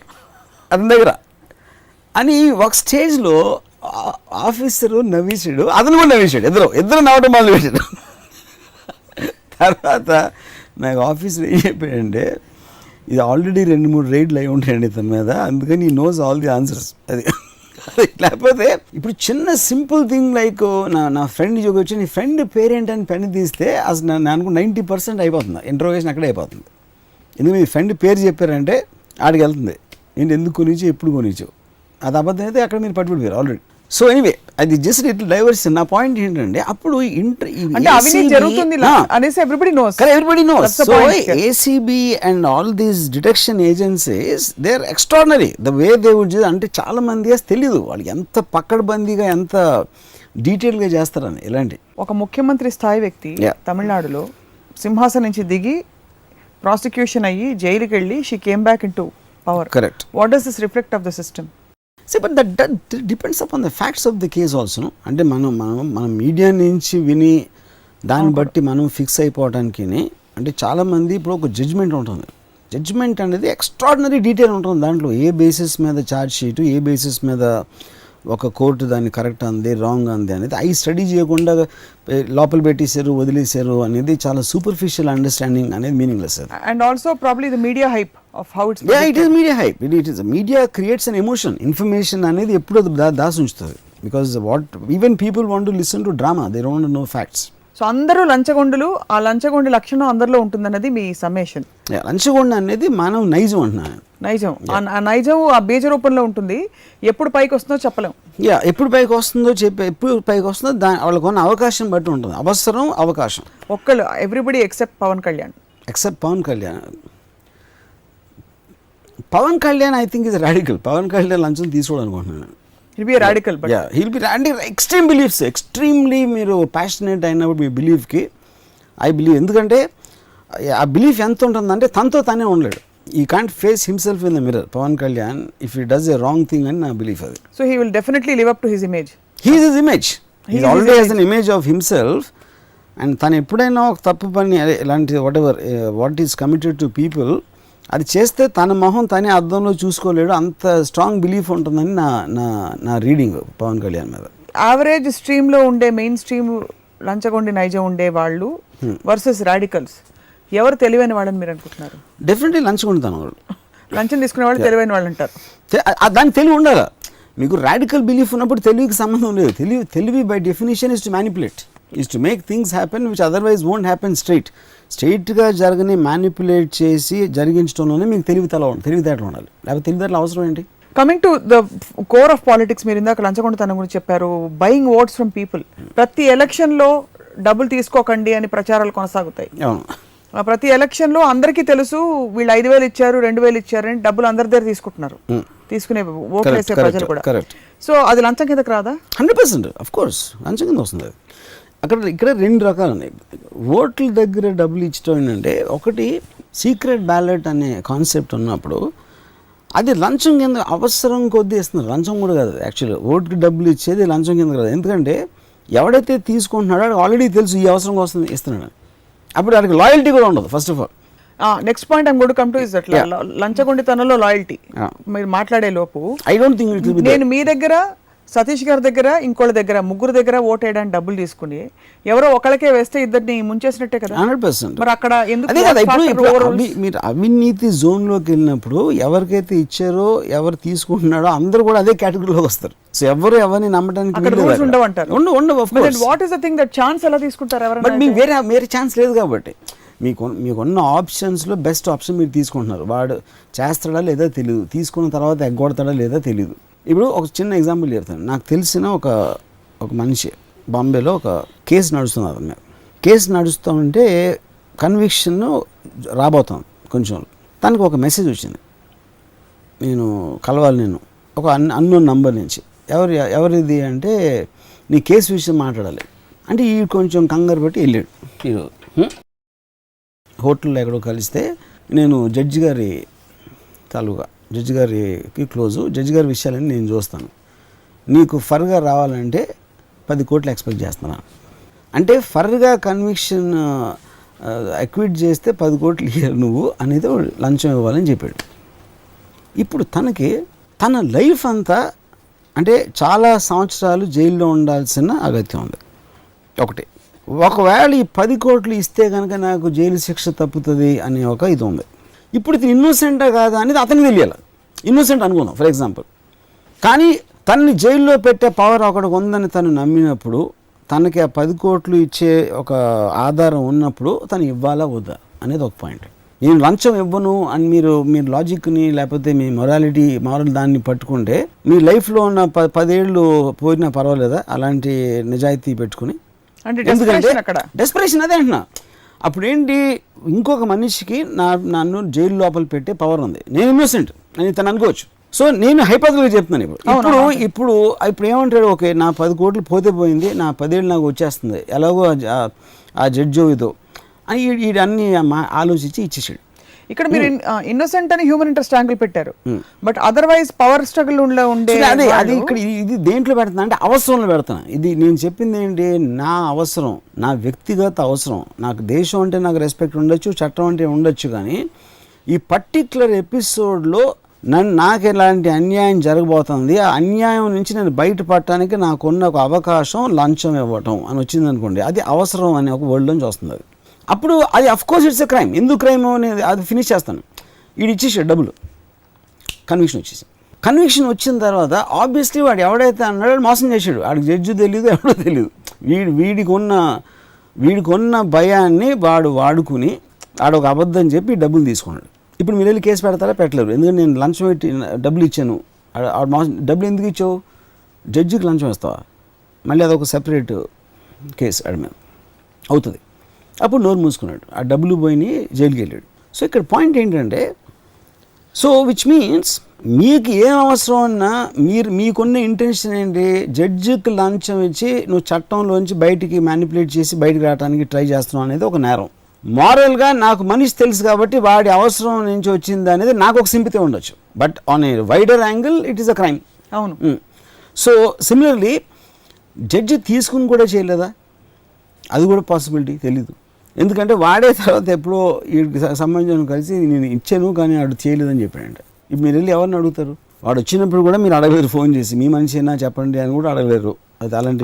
అతని దగ్గర అని. ఒక స్టేజ్లో ఆఫీసరు నవ్వేశాడు, అతను కూడా నవ్వేశాడు, ఇద్దరు నవ్వడం మొదలు పెట్టాడు. తర్వాత నాకు ఆఫీసర్ ఏం చెప్పాడంటే, ఇది ఆల్రెడీ 2-3 రైడ్లు అయి ఉంటాయండి ఇతని మీద, అందుకని ఈ నోస్ ఆల్ ది ఆన్సర్స్. అది లేకపోతే ఇప్పుడు చిన్న సింపుల్ థింగ్ లైక్ నా ఫ్రెండ్ జోకి వచ్చి నీ ఫ్రెండ్ పేరేంటని పెన్ తీస్తే అసలు నేను అనుకున్న 90% అయిపోతుంది, ఇంట్రోగేషన్ అక్కడే అయిపోతుంది. ఎందుకంటే మీ ఫ్రెండ్ పేరు చెప్పారంటే ఆడికి వెళ్తుంది, ఏంటి ఎందుకు కొనిచ్చు ఎప్పుడు కొనిచ్చు, అది అబద్ధం అయితే అక్కడ మీరు పట్టుబడిపోయారు ఆల్రెడీ. సో ఎనీవే అది జస్ట్ ఇట్లా డైవర్స్. నా పాయింట్ ఏంటంటే అప్పుడు అంటే అవినీతి జరుగుతుంది అనేసి everybody knows. Everybody knows. So ACB and all these detection agencies, they are extraordinary. The way they would do, అంటే చాలా మంది తెలియదు వాళ్ళకి ఎంత పక్కడబందీగా ఎంత డీటెయిల్గా చేస్తారని. ఇలాంటి ఒక ముఖ్యమంత్రి స్థాయి వ్యక్తి తమిళనాడులో సింహాసనం నుంచి దిగి ప్రాసిక్యూషన్ అయ్యి జైలుకి వెళ్ళి she came back in to power. Correct. What does this reflect of the system? But that depends upon the facts of the case also. అంటే మనం మీడియా నుంచి విని దాన్ని బట్టి మనం ఫిక్స్ అయిపోవడానికి అంటే చాలామంది ఇప్పుడు ఒక జడ్జ్మెంట్ ఉంటుంది. జడ్జ్మెంట్ అనేది ఎక్స్ట్రాడినరీ డీటెయిల్ ఉంటుంది. దాంట్లో ఏ బేసిస్ మీద ఛార్జ్ షీటు, ఏ బేసిస్ మీద ఒక కోర్టు దాన్ని కరెక్ట్ అంది రాంగ్ అంది అనేది అవి స్టడీ చేయకుండా లోపల పెట్టేశారు వదిలేశారు అనేది చాలా సూపర్ఫిషియల్ అండర్స్టాండింగ్ అనేది meaningless. And also probably the media hype of how it's. It is media hype. It is media creates an emotion. Information అనేది ఎప్పుడు దాసి ఉంచుతుంది. Because even people want to listen to drama, they don't know facts. So అందరూ లంచగొండులు, ఆ లంచగొండి లక్షణం అందరిలో ఉంటుందన్నది మీ సమ్మేషన్. లంచగొండ అనేది మానవ నైజం అంటున్నాను. నైజం, ఆ నైజం ఆ బీజ రూపంలో ఉంటుంది. ఎప్పుడు పైకి వస్తుందో చెప్పలేం. ఎప్పుడు పైకి వస్తుందో ఎప్పుడు పైకి వస్తుందో వాళ్ళకు ఉన్న అవకాశం బట్టి ఉంటుంది. అవసరం, అవకాశం. ఒక్కళ్ళు everybody except Pavan Kalyan. Except Pavan Kalyan. Pavan Kalyan I think is radical. Pavan Kalyan లంచం తీసుకోవడం అనుకుంటున్నాను. He'll be a radical, but he'll be extreme beliefs, extremely మీరు ప్యాషనేట్ అయినప్పుడు మీ బిలీఫ్కి ఐ బిలీవ్. ఎందుకంటే ఆ బిలీఫ్ ఎంత ఉంటుందంటే తనతో తానే ఉండలేడు. He can't face himself in the mirror Pavan Kalyan if he does a wrong thing అని నా బిలీఫ్ అది. So he will definitely live up to his image. He is his image. He already has an image of himself. And తను ఎప్పుడైనా ఒక తప్పు పని ఇలాంటి what is committed to people అది చేస్తే తన మొహం తనే అద్దంలో చూసుకోలేడు. అంత స్ట్రాంగ్ బిలీఫ్ ఉంటుందని నా రీడింగ్ పవన్ కళ్యాణ్ మీద. యావరేజ్ స్ట్రీమ్లో ఉండే మెయిన్ స్ట్రీమ్ లంచగొండి నైజం ఉండే వాళ్ళు వర్సెస్ రాడికల్స్, ఎవరు తెలివైన వాళ్ళని మీరు అనుకుంటున్నారు? డెఫినెట్లీ లంచగొండుతాను వాళ్ళు. లంచం తీసుకునే వాళ్ళు తెలివైన వాళ్ళు అంటారు. దానికి తెలివి ఉండాలి. మీకు రాడికల్ బిలీఫ్ ఉన్నప్పుడు తెలివికి సంబంధం లేదు. తెలివి by definition is to manipulate, is to make things happen which otherwise won't happen స్ట్రైట్గా జరగని మ్యానిపులేట్ చేసి జరిగించడంలోనే మీకు తెలివితేటలు ఉండాలి. లేకపోతే తెలివితేటలు అవసరం ఏంటి? Coming to the core of politics, మీరు ఇందాక లంచగొండతనం గురించి చెప్పారు. Buying votes from people. ప్రతి ఎలక్షన్లో డబ్బులు తీసుకోకండి అని ప్రచారాలు కొనసాగుతాయి. ప్రతి ఎలక్షన్లో అందరికీ తెలుసు వీళ్ళు 5,000 ఇచ్చారు 2,000 ఇచ్చారని డబ్బులు అందరి దగ్గర తీసుకుంటున్నారు. తీసుకునే ఓట్లు వేసే ప్రజలు కూడా. సో అది లంచం కిందకి రాదా? 100% ఆఫ్ కోర్స్ లంచం కింద వస్తుంది. ఇక్కడ 2 రకాలు ఉన్నాయి. ఓట్ల దగ్గర డబ్బులు ఇచ్చడం ఏంటంటే, ఒకటి సీక్రెట్ బ్యాలెట్ అనే కాన్సెప్ట్ ఉన్నప్పుడు అది లంచం కింద అవసరం కొద్దీ ఇస్తున్నారు. లంచం కూడా కాదు యాక్చువల్గా. ఓటుకి డబ్బులు ఇచ్చేది లంచం కింద కాదు. ఎందుకంటే ఎవడైతే తీసుకుంటున్నాడో ఆల్రెడీ తెలుసు ఈ అవసరం కోసం ఇస్తున్నాడు. అప్పుడు వాడికి లాయల్టీ కూడా ఉండదు first of all. Next point I'm going to come to is that లంచగొండితనంలో లాయల్టీ. మీరు మాట్లాడే లోపు ఐ డోంట్ థింక్ నేను మీ దగ్గర, సతీష్ గారి దగ్గర, ఇంకోళ్ళ దగ్గర, ముగ్గురు దగ్గర ఓట్ వేయడానికి డబ్బులు తీసుకుని ఎవరో ఒకళ్ళకే వేస్తే ఇద్దరిని ముంచేసినట్టే కదా. 100%. మరి అక్కడ మీరు అవినీతి జోన్లోకి వెళ్ళినప్పుడు ఎవరికైతే ఇచ్చారో ఎవరు తీసుకుంటున్నాడో అందరూ కూడా అదే కేటగిరీలోకి వస్తారు. సో ఎవరిని నమ్మడానికి what is the thing that chance ఎలా తీసుకుంటారు ఎవరైనా? బట్ మీకు వేరే ఛాన్స్ లేదు కాబట్టి మీకున్న ఆప్షన్స్లో బెస్ట్ ఆప్షన్ మీరు తీసుకుంటున్నారు. వాడు చేస్తాడా లేదా తెలియదు, తీసుకున్న తర్వాత ఎగ్గొడతాడా లేదా తెలియదు. ఇప్పుడు ఒక చిన్న ఎగ్జాంపుల్ చెప్తాను. నాకు తెలిసిన ఒక మనిషి బాంబేలో ఒక కేసు నడుస్తుంది. అతని మీద కేసు నడుస్తూ ఉంటే కన్విక్షన్ రాబోతాం కొంచెం. తనకు ఒక మెసేజ్ వచ్చింది, నేను కలవాలి, నేను ఒక అన్నోన్ నంబర్ నుంచి. ఎవరిది అంటే నీ కేసు విషయం మాట్లాడాలి అంటే ఈ కొంచెం కంగారు పెట్టి వెళ్ళాడు. హోటల్లో ఎక్కడో కలిస్తే నేను జడ్జి గారికి క్లోజు, జడ్జి గారి విషయాలని నేను చూస్తాను, నీకు ఫర్గా రావాలంటే 10 కోట్లు ఎక్స్పెక్ట్ చేస్తున్నాను అంటే ఫర్గా కన్విక్షన్ అక్విట్ చేస్తే 10 కోట్లు ఇవ్వాలి నువ్వు అనేది లంచం ఇవ్వాలని చెప్పాడు. ఇప్పుడు తన లైఫ్ అంతా అంటే చాలా సంవత్సరాలు జైల్లో ఉండాల్సిన అగత్యం ఉంది. ఒకవేళ ఈ 10 కోట్లు ఇస్తే కనుక నాకు జైలు శిక్ష తప్పుతుంది అనే ఒక ఇది ఉంది. ఇప్పుడు ఇది ఇన్నోసెంటా కాదా అనేది అతనికి తెలియాలి. ఇన్నోసెంట్ అనుకుందాం ఫర్ ఎగ్జాంపుల్. కానీ తనని జైల్లో పెట్టే పవర్ ఒకటికి ఉందని తను నమ్మినప్పుడు, తనకి ఆ 10 కోట్లు ఇచ్చే ఒక ఆధారం ఉన్నప్పుడు తను ఇవ్వాలా వద్దా అనేది ఒక పాయింట్. నేను లంచం ఇవ్వను అని మీరు లాజిక్ని లేకపోతే మీ మారల్ దాన్ని పట్టుకుంటే మీ లైఫ్లో ఉన్న 10 ఏళ్ళు పోయినా పర్వాలేదా అలాంటి నిజాయితీ పెట్టుకుని? అంటే డెస్పరేషన్ అదే అంటున్నా. అప్పుడు ఏంటి, ఇంకొక మనిషికి నన్ను జైలు లోపల పెట్టే పవర్ ఉంది, నేను ఇన్నోసెంట్ అని తను అనుకోవచ్చు. సో నేను హైపోథెటికల్గా చెప్తున్నాను. ఇప్పుడు ఏమంటాడు, ఓకే నా 10 కోట్లు పోతే పోయింది, నా 10 ఏళ్ళు నాకు వచ్చేస్తుంది ఎలాగో ఆ జడ్జో ఇదో అని వీడన్నీ ఆలోచించి ఇచ్చేసాడు. ఇక్కడ మీరు ఇన్నోసెంట్ అని హ్యూమన్ ఇంట్రెస్ట్ యాంగిల్ పెట్టారు, బట్ అదర్వైజ్ పవర్ స్ట్రగుల్ ఉండే అది ఇక్కడ ఇది దేంట్లో పెడుతున్నా అంటే అవసరంలో పెడుతున్నా. ఇది నేను చెప్పింది ఏంటి, నా అవసరం, నా వ్యక్తిగత అవసరం. నాకు దేశం అంటే నాకు రెస్పెక్ట్ ఉండొచ్చు, చట్టం అంటే ఉండొచ్చు, కానీ ఈ పర్టిక్యులర్ ఎపిసోడ్లో నాకు ఎలాంటి అన్యాయం జరగబోతుంది, ఆ అన్యాయం నుంచి నేను బయటపడటానికి నాకున్న ఒక అవకాశం లంచం ఇవ్వటం అని వచ్చింది అనుకోండి, అది అవసరం అనే ఒక వర్డ్ నుంచి వస్తుంది. అది అప్పుడు అది అఫ్కోర్స్ ఇట్స్ ఎ క్రైమ్. ఎందుకు క్రైమ్ అనేది అది ఫినిష్ చేస్తాను. వీడు ఇచ్చేసాడు డబ్బులు, కన్విక్షన్ వచ్చిన తర్వాత ఆబ్వియస్లీ వాడు ఎవడైతే అన్నాడో మోసం చేశాడు. వాడికి జడ్జి తెలియదు, ఎవడో తెలియదు. వీడికి ఉన్న భయాన్ని వాడు వాడుకుని వాడు ఒక అబద్ధం చెప్పి డబ్బులు తీసుకున్నాడు. ఇప్పుడు మీరు వెళ్ళి కేసు పెడతారా? పెట్టలేరు. ఎందుకంటే నేను లంచం పెట్టి డబ్బులు ఇచ్చాను. డబ్బులు ఎందుకు ఇచ్చావు? జడ్జికి లంచం ఇస్తావా? మళ్ళీ అదొక సెపరేట్ కేసు ఆడ మీద అవుతుంది. అప్పుడు నోరు మూసుకున్నాడు, ఆ డబ్బులు పోయినాయి, జైలుకి వెళ్ళాడు. సో ఇక్కడ పాయింట్ ఏంటంటే, సో విచ్ మీన్స్ మీకు ఏం అవసరం అన్నా మీకున్న ఇంటెన్షన్ ఏంటి, జడ్జికి లంచం ఇచ్చి నువ్వు చట్టంలోంచి బయటికి మ్యానిపులేట్ చేసి బయటకు రావడానికి ట్రై చేస్తున్నావు అనేది ఒక నేరం. మారల్గా నాకు మనిషి తెలుసు కాబట్టి వాడి అవసరం నుంచి వచ్చింది అనేది నాకు ఒక సింపతి ఉండొచ్చు, but on a wider angle it is a crime. అవును. సో సిమిలర్లీ జడ్జి తీసుకుని కూడా చేయలేదా, అది కూడా పాసిబిలిటీ తెలీదు. ఎందుకంటే వాడే తర్వాత ఎప్పుడో వీడికి సంబంధించిన కలిసి నేను ఇచ్చాను కానీ వాడు చేయలేదని చెప్పాడంట. ఇప్పుడు మీరు వెళ్ళి ఎవరిని అడుగుతారు? వాడు వచ్చినప్పుడు కూడా మీరు అడగలేరు, ఫోన్ చేసి మీ మనిషి అయినా చెప్పండి అని కూడా అడగలేరు. అది అలాంటి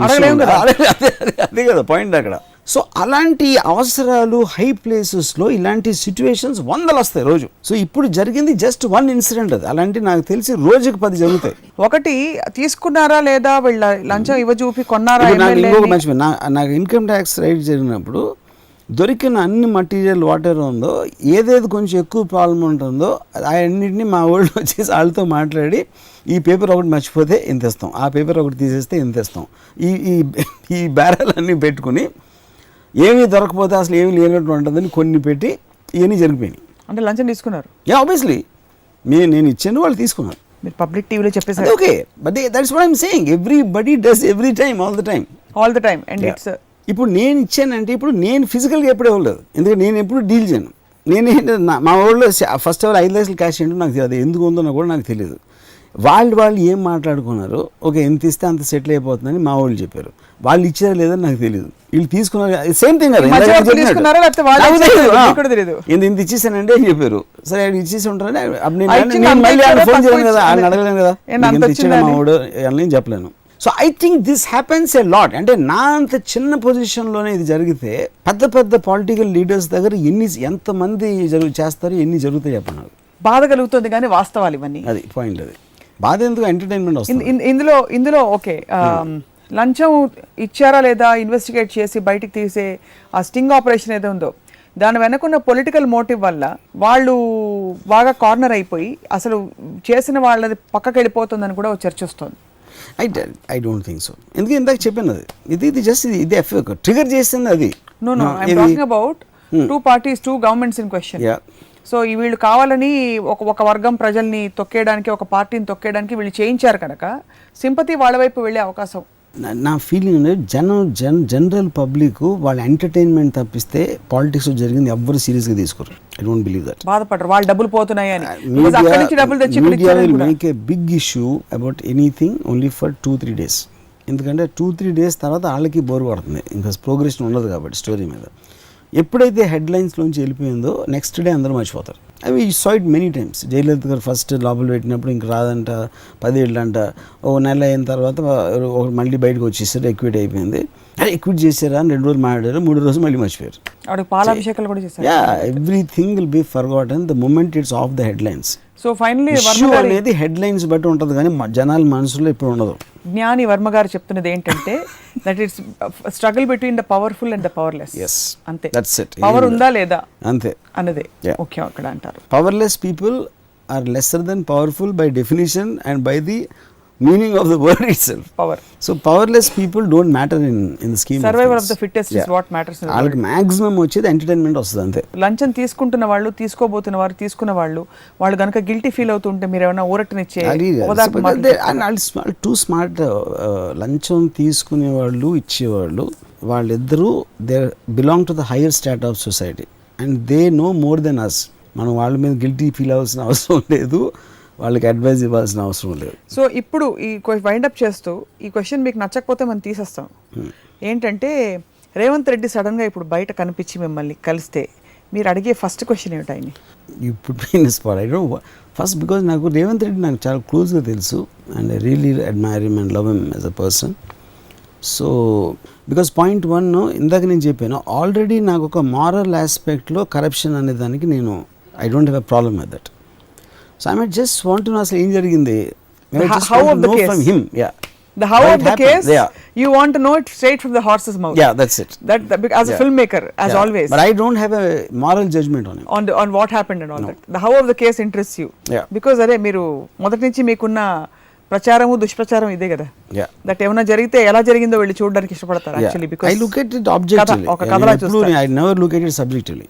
అదే కదా పాయింట్ అక్కడ. సో అలాంటి అవసరాలు హై ప్లేసెస్లో ఇలాంటి సిచ్యువేషన్స్ 100 వస్తాయి రోజు. సో ఇప్పుడు జరిగింది జస్ట్ 1 ఇన్సిడెంట్. అది అలాంటి నాకు తెలిసి రోజుకి 10 జరుగుతాయి. ఒకటి తీసుకున్నారా లేదా, వీళ్ళ లంచం ఇవ్వజూపి కొన్నారా? ఇంకొక మంచి నాకు ఇన్కమ్ ట్యాక్స్ రైడ్ జరిగినప్పుడు దొరికిన అన్ని మటీరియల్ వాటర్ ఉందో, ఏదేది కొంచెం ఎక్కువ ప్రాబ్లం ఉంటుందో అన్నింటినీ మా వాళ్ళు వచ్చేసి వాళ్ళతో మాట్లాడి, ఈ పేపర్ ఒకటి మర్చిపోతే ఎంత ఇస్తాం, ఆ పేపర్ ఒకటి తీసేస్తే ఎంత ఇస్తాం, ఈ బ్యారెల్ పెట్టుకుని ఏమీ దొరకపోతే అసలు ఏమీ లేనట్టు ఉంటుందని కొన్ని పెట్టి ఇవన్నీ జరిగిపోయినాయి. అంటే లంచం తీసుకున్నారు? ఆబ్వియస్లీ నేను ఇచ్చాను, వాళ్ళు తీసుకున్నారు. మీరు పబ్లిక్ టీవీలో చెప్పేసారు. Okay, but that's what I'm saying, everybody does every time, all the time. And it's ఇప్పుడు నేను ఇచ్చానంటే ఇప్పుడు నేను ఫిజికల్గా ఎప్పుడు ఇవ్వలేదు, ఎందుకంటే నేను ఎప్పుడు డీల్ చేయను. మా వాళ్ళు ఫస్ట్ ఎవరు 5 లక్షలు క్యాష్ ఏంటో నాకు తెలియదు, ఎందుకు ఉందో కూడా నాకు తెలియదు. వాళ్ళు ఏం మాట్లాడుకున్నారు, ఓకే ఎంత ఇస్తే అంత సెటిల్ అయిపోతుందని మా వాళ్ళు చెప్పారు. వాళ్ళు ఇచ్చారా లేదని నాకు తెలియదు, వీళ్ళు తీసుకున్నారు. సేమ్ థింగ్ కదా, ఇంత ఇచ్చేసానంటే అని చెప్పారు. సరే ఇచ్చేసి ఉంటారని మళ్ళీ ఫోన్ చేయను కదా, ఆయన అడగలేను కదా, ఇచ్చాడు మా వాడు అని చెప్పలేను. So I think this happens a lot. అంటే నా అంత చిన్న పొజిషన్లోనే ఇది జరిగితే పెద్ద పొలిటికల్ లీడర్స్ దగ్గర ఎంతమంది చేస్తారు, ఎన్ని జరుగుతాయి చెప్పండి. బాధ కలుగుతుంది కానీ వాస్తవాలు ఇవన్నీ. అది పాయింట్. అది బాధ ఎందుకు, ఎంటర్టైన్మెంట్ వస్తుంది ఇందులో. ఓకే, లంచం ఇచ్చారా లేదా ఇన్వెస్టిగేట్ చేసి బయటికి తీసే ఆ స్టింగ్ ఆపరేషన్ ఏదో ఉందో, దాని వెనకున్న పొలిటికల్ మోటివ్ వల్ల వాళ్ళు బాగా కార్నర్ అయిపోయి అసలు చేసిన వాళ్ళది పక్కకి వెళ్ళిపోతుందని కూడా చర్చ వస్తుంది. I don't think so. ఎందుకు ఇందాక చెప్పాను, అది ఇది జస్ట్ ఇది ట్రిగర్ చేసింది అది. No I'm talking about 2 parties, 2 governments in question. సో వీళ్ళు కావాలని ఒక వర్గం ప్రజల్ని తొక్కేయడానికి, ఒక పార్టీని తొక్కేయడానికి వీళ్ళు చేయించారు కనుక సింపతి వాళ్ళ వైపు వెళ్ళే అవకాశం. నా ఫీలింగ్ అంటే జనరల్ పబ్లిక్ వాళ్ళ ఎంటర్టైన్మెంట్ తప్పిస్తే పాలిటిక్స్ జరిగింది ఎవ్వరు సీరియస్గా తీసుకోరు. I don't believe that. బాధపడరు వాళ్ళు డబ్బులు పోతున్నాయి అని. Media will make a big issue about anything only for 2-3 days. ఎందుకంటే 2-3 days తర్వాత వాళ్ళకి బోర్ పడుతుంది, ఇంకా ప్రోగ్రెషన్ ఉండదు కాబట్టి స్టోరీ మీద. ఎప్పుడైతే హెడ్లైన్స్లోంచి వెళ్ళిపోయిందో నెక్స్ట్ డే అందరూ మర్చిపోతారు. అవి saw it many times. Jayalalitha garu first లోపల పెట్టినప్పుడు ఇంక రాదంట, 10 ఏళ్ళు అంట, ఓ నెల అయిన తర్వాత మళ్ళీ బయటకు వచ్చేసారు, ఎక్విట్ అయిపోయింది. ఎక్విట్ చేశారా అని 2 రోజులు మాట్లాడారు, 3వ రోజు మళ్ళీ మర్చిపోయారు. పాలాభిషేకాలు కూడా చేశారు. Everything will be forgotten the moment it's off the headlines. So finally issue అనేది హెడ్లైన్స్ బట్టి ఉంటుంది కానీ జనాల మనసులో ఇప్పుడు ఉండదు. జ్ఞాని వర్మ గారు చెప్తున్నది ఏంటంటే that it's struggle between the powerful and the powerless. Yes, అంతే. That's it. పవర్ ఉందా లేదా అంతే అన్నదే Yeah. ముఖ్యం అక్కడ అంటారు. Powerless people are lesser then powerful by definition and by the meaning of the word itself. Power, so powerless people don't matter in the scheme. Survival of the fittest is what matters. వాళ్ళకి మాక్సిమం వచ్చేది ఎంటర్టైన్మెంట్ వస్తుంది అంతే. లంచం తీసుకుంటున్న వాళ్ళు, తీసుకోబోతున్న వారు, తీసుకున్న వాళ్ళు గనక గిల్టీ ఫీల్ అవుతుంటే మీరు ఏమైనా ఊరటనిచ్చే టూ స్మార్ట్. లంచం తీసుకునే వాళ్ళు, ఇచ్చేవాళ్ళు, వాళ్ళిద్దరూ they belong to the higher state of society and they know more than us. మనం వాళ్ళ మీద గిల్టీ ఫీల్ అవ్వాల్సిన అవసరం లేదు, వాళ్ళకి అడ్వైజ్ ఇవ్వాల్సిన అవసరం లేదు. సో ఇప్పుడు ఈ వైండప్ చేస్తూ ఈ క్వశ్చన్ మీకు నచ్చకపోతే మనం తీసేస్తాం. ఏంటంటే రేవంత్ రెడ్డి సడన్గా ఇప్పుడు బయట కనిపించి మిమ్మల్ని కలిస్తే మీరు అడిగే ఫస్ట్ క్వశ్చన్ ఏమిటి? ఆయన ఇప్పుడు spot I don't first because నాకు రేవంత్ రెడ్డి నాకు చాలా క్లోజ్గా తెలుసు and I really admire him and love him as a person. So because point one, ఇందాక నేను చెప్పాను ఆల్రెడీ నాకు ఒక మారల్ ఆస్పెక్ట్లో కరప్షన్ అనే దానికి నేను I don't have a problem with that. So I might just want to know అసలు ఏం జరిగింది. how of the case? From him, yeah. The how How of it the happened, case, yeah. you want to know it straight from the horse's mouth. Yeah, that's it. That as a Yeah. filmmaker, as Yeah. always, But I don't have a moral judgment on him. on what happened and all that. The how of the case interests you. Yeah. Because అరే మీరు మొదటి నుంచి మీకున్న ప్రచారము దుష్ప్రచారం ఇదే కదా. Yeah. దట్ ఏమైనా జరిగితే ఎలా జరిగిందో వెళ్ళి చూడడానికి ఇష్టపడతారు actually. I because look at it objectively. ఒక కథలా చూస్తారు. I never look at it subjectively.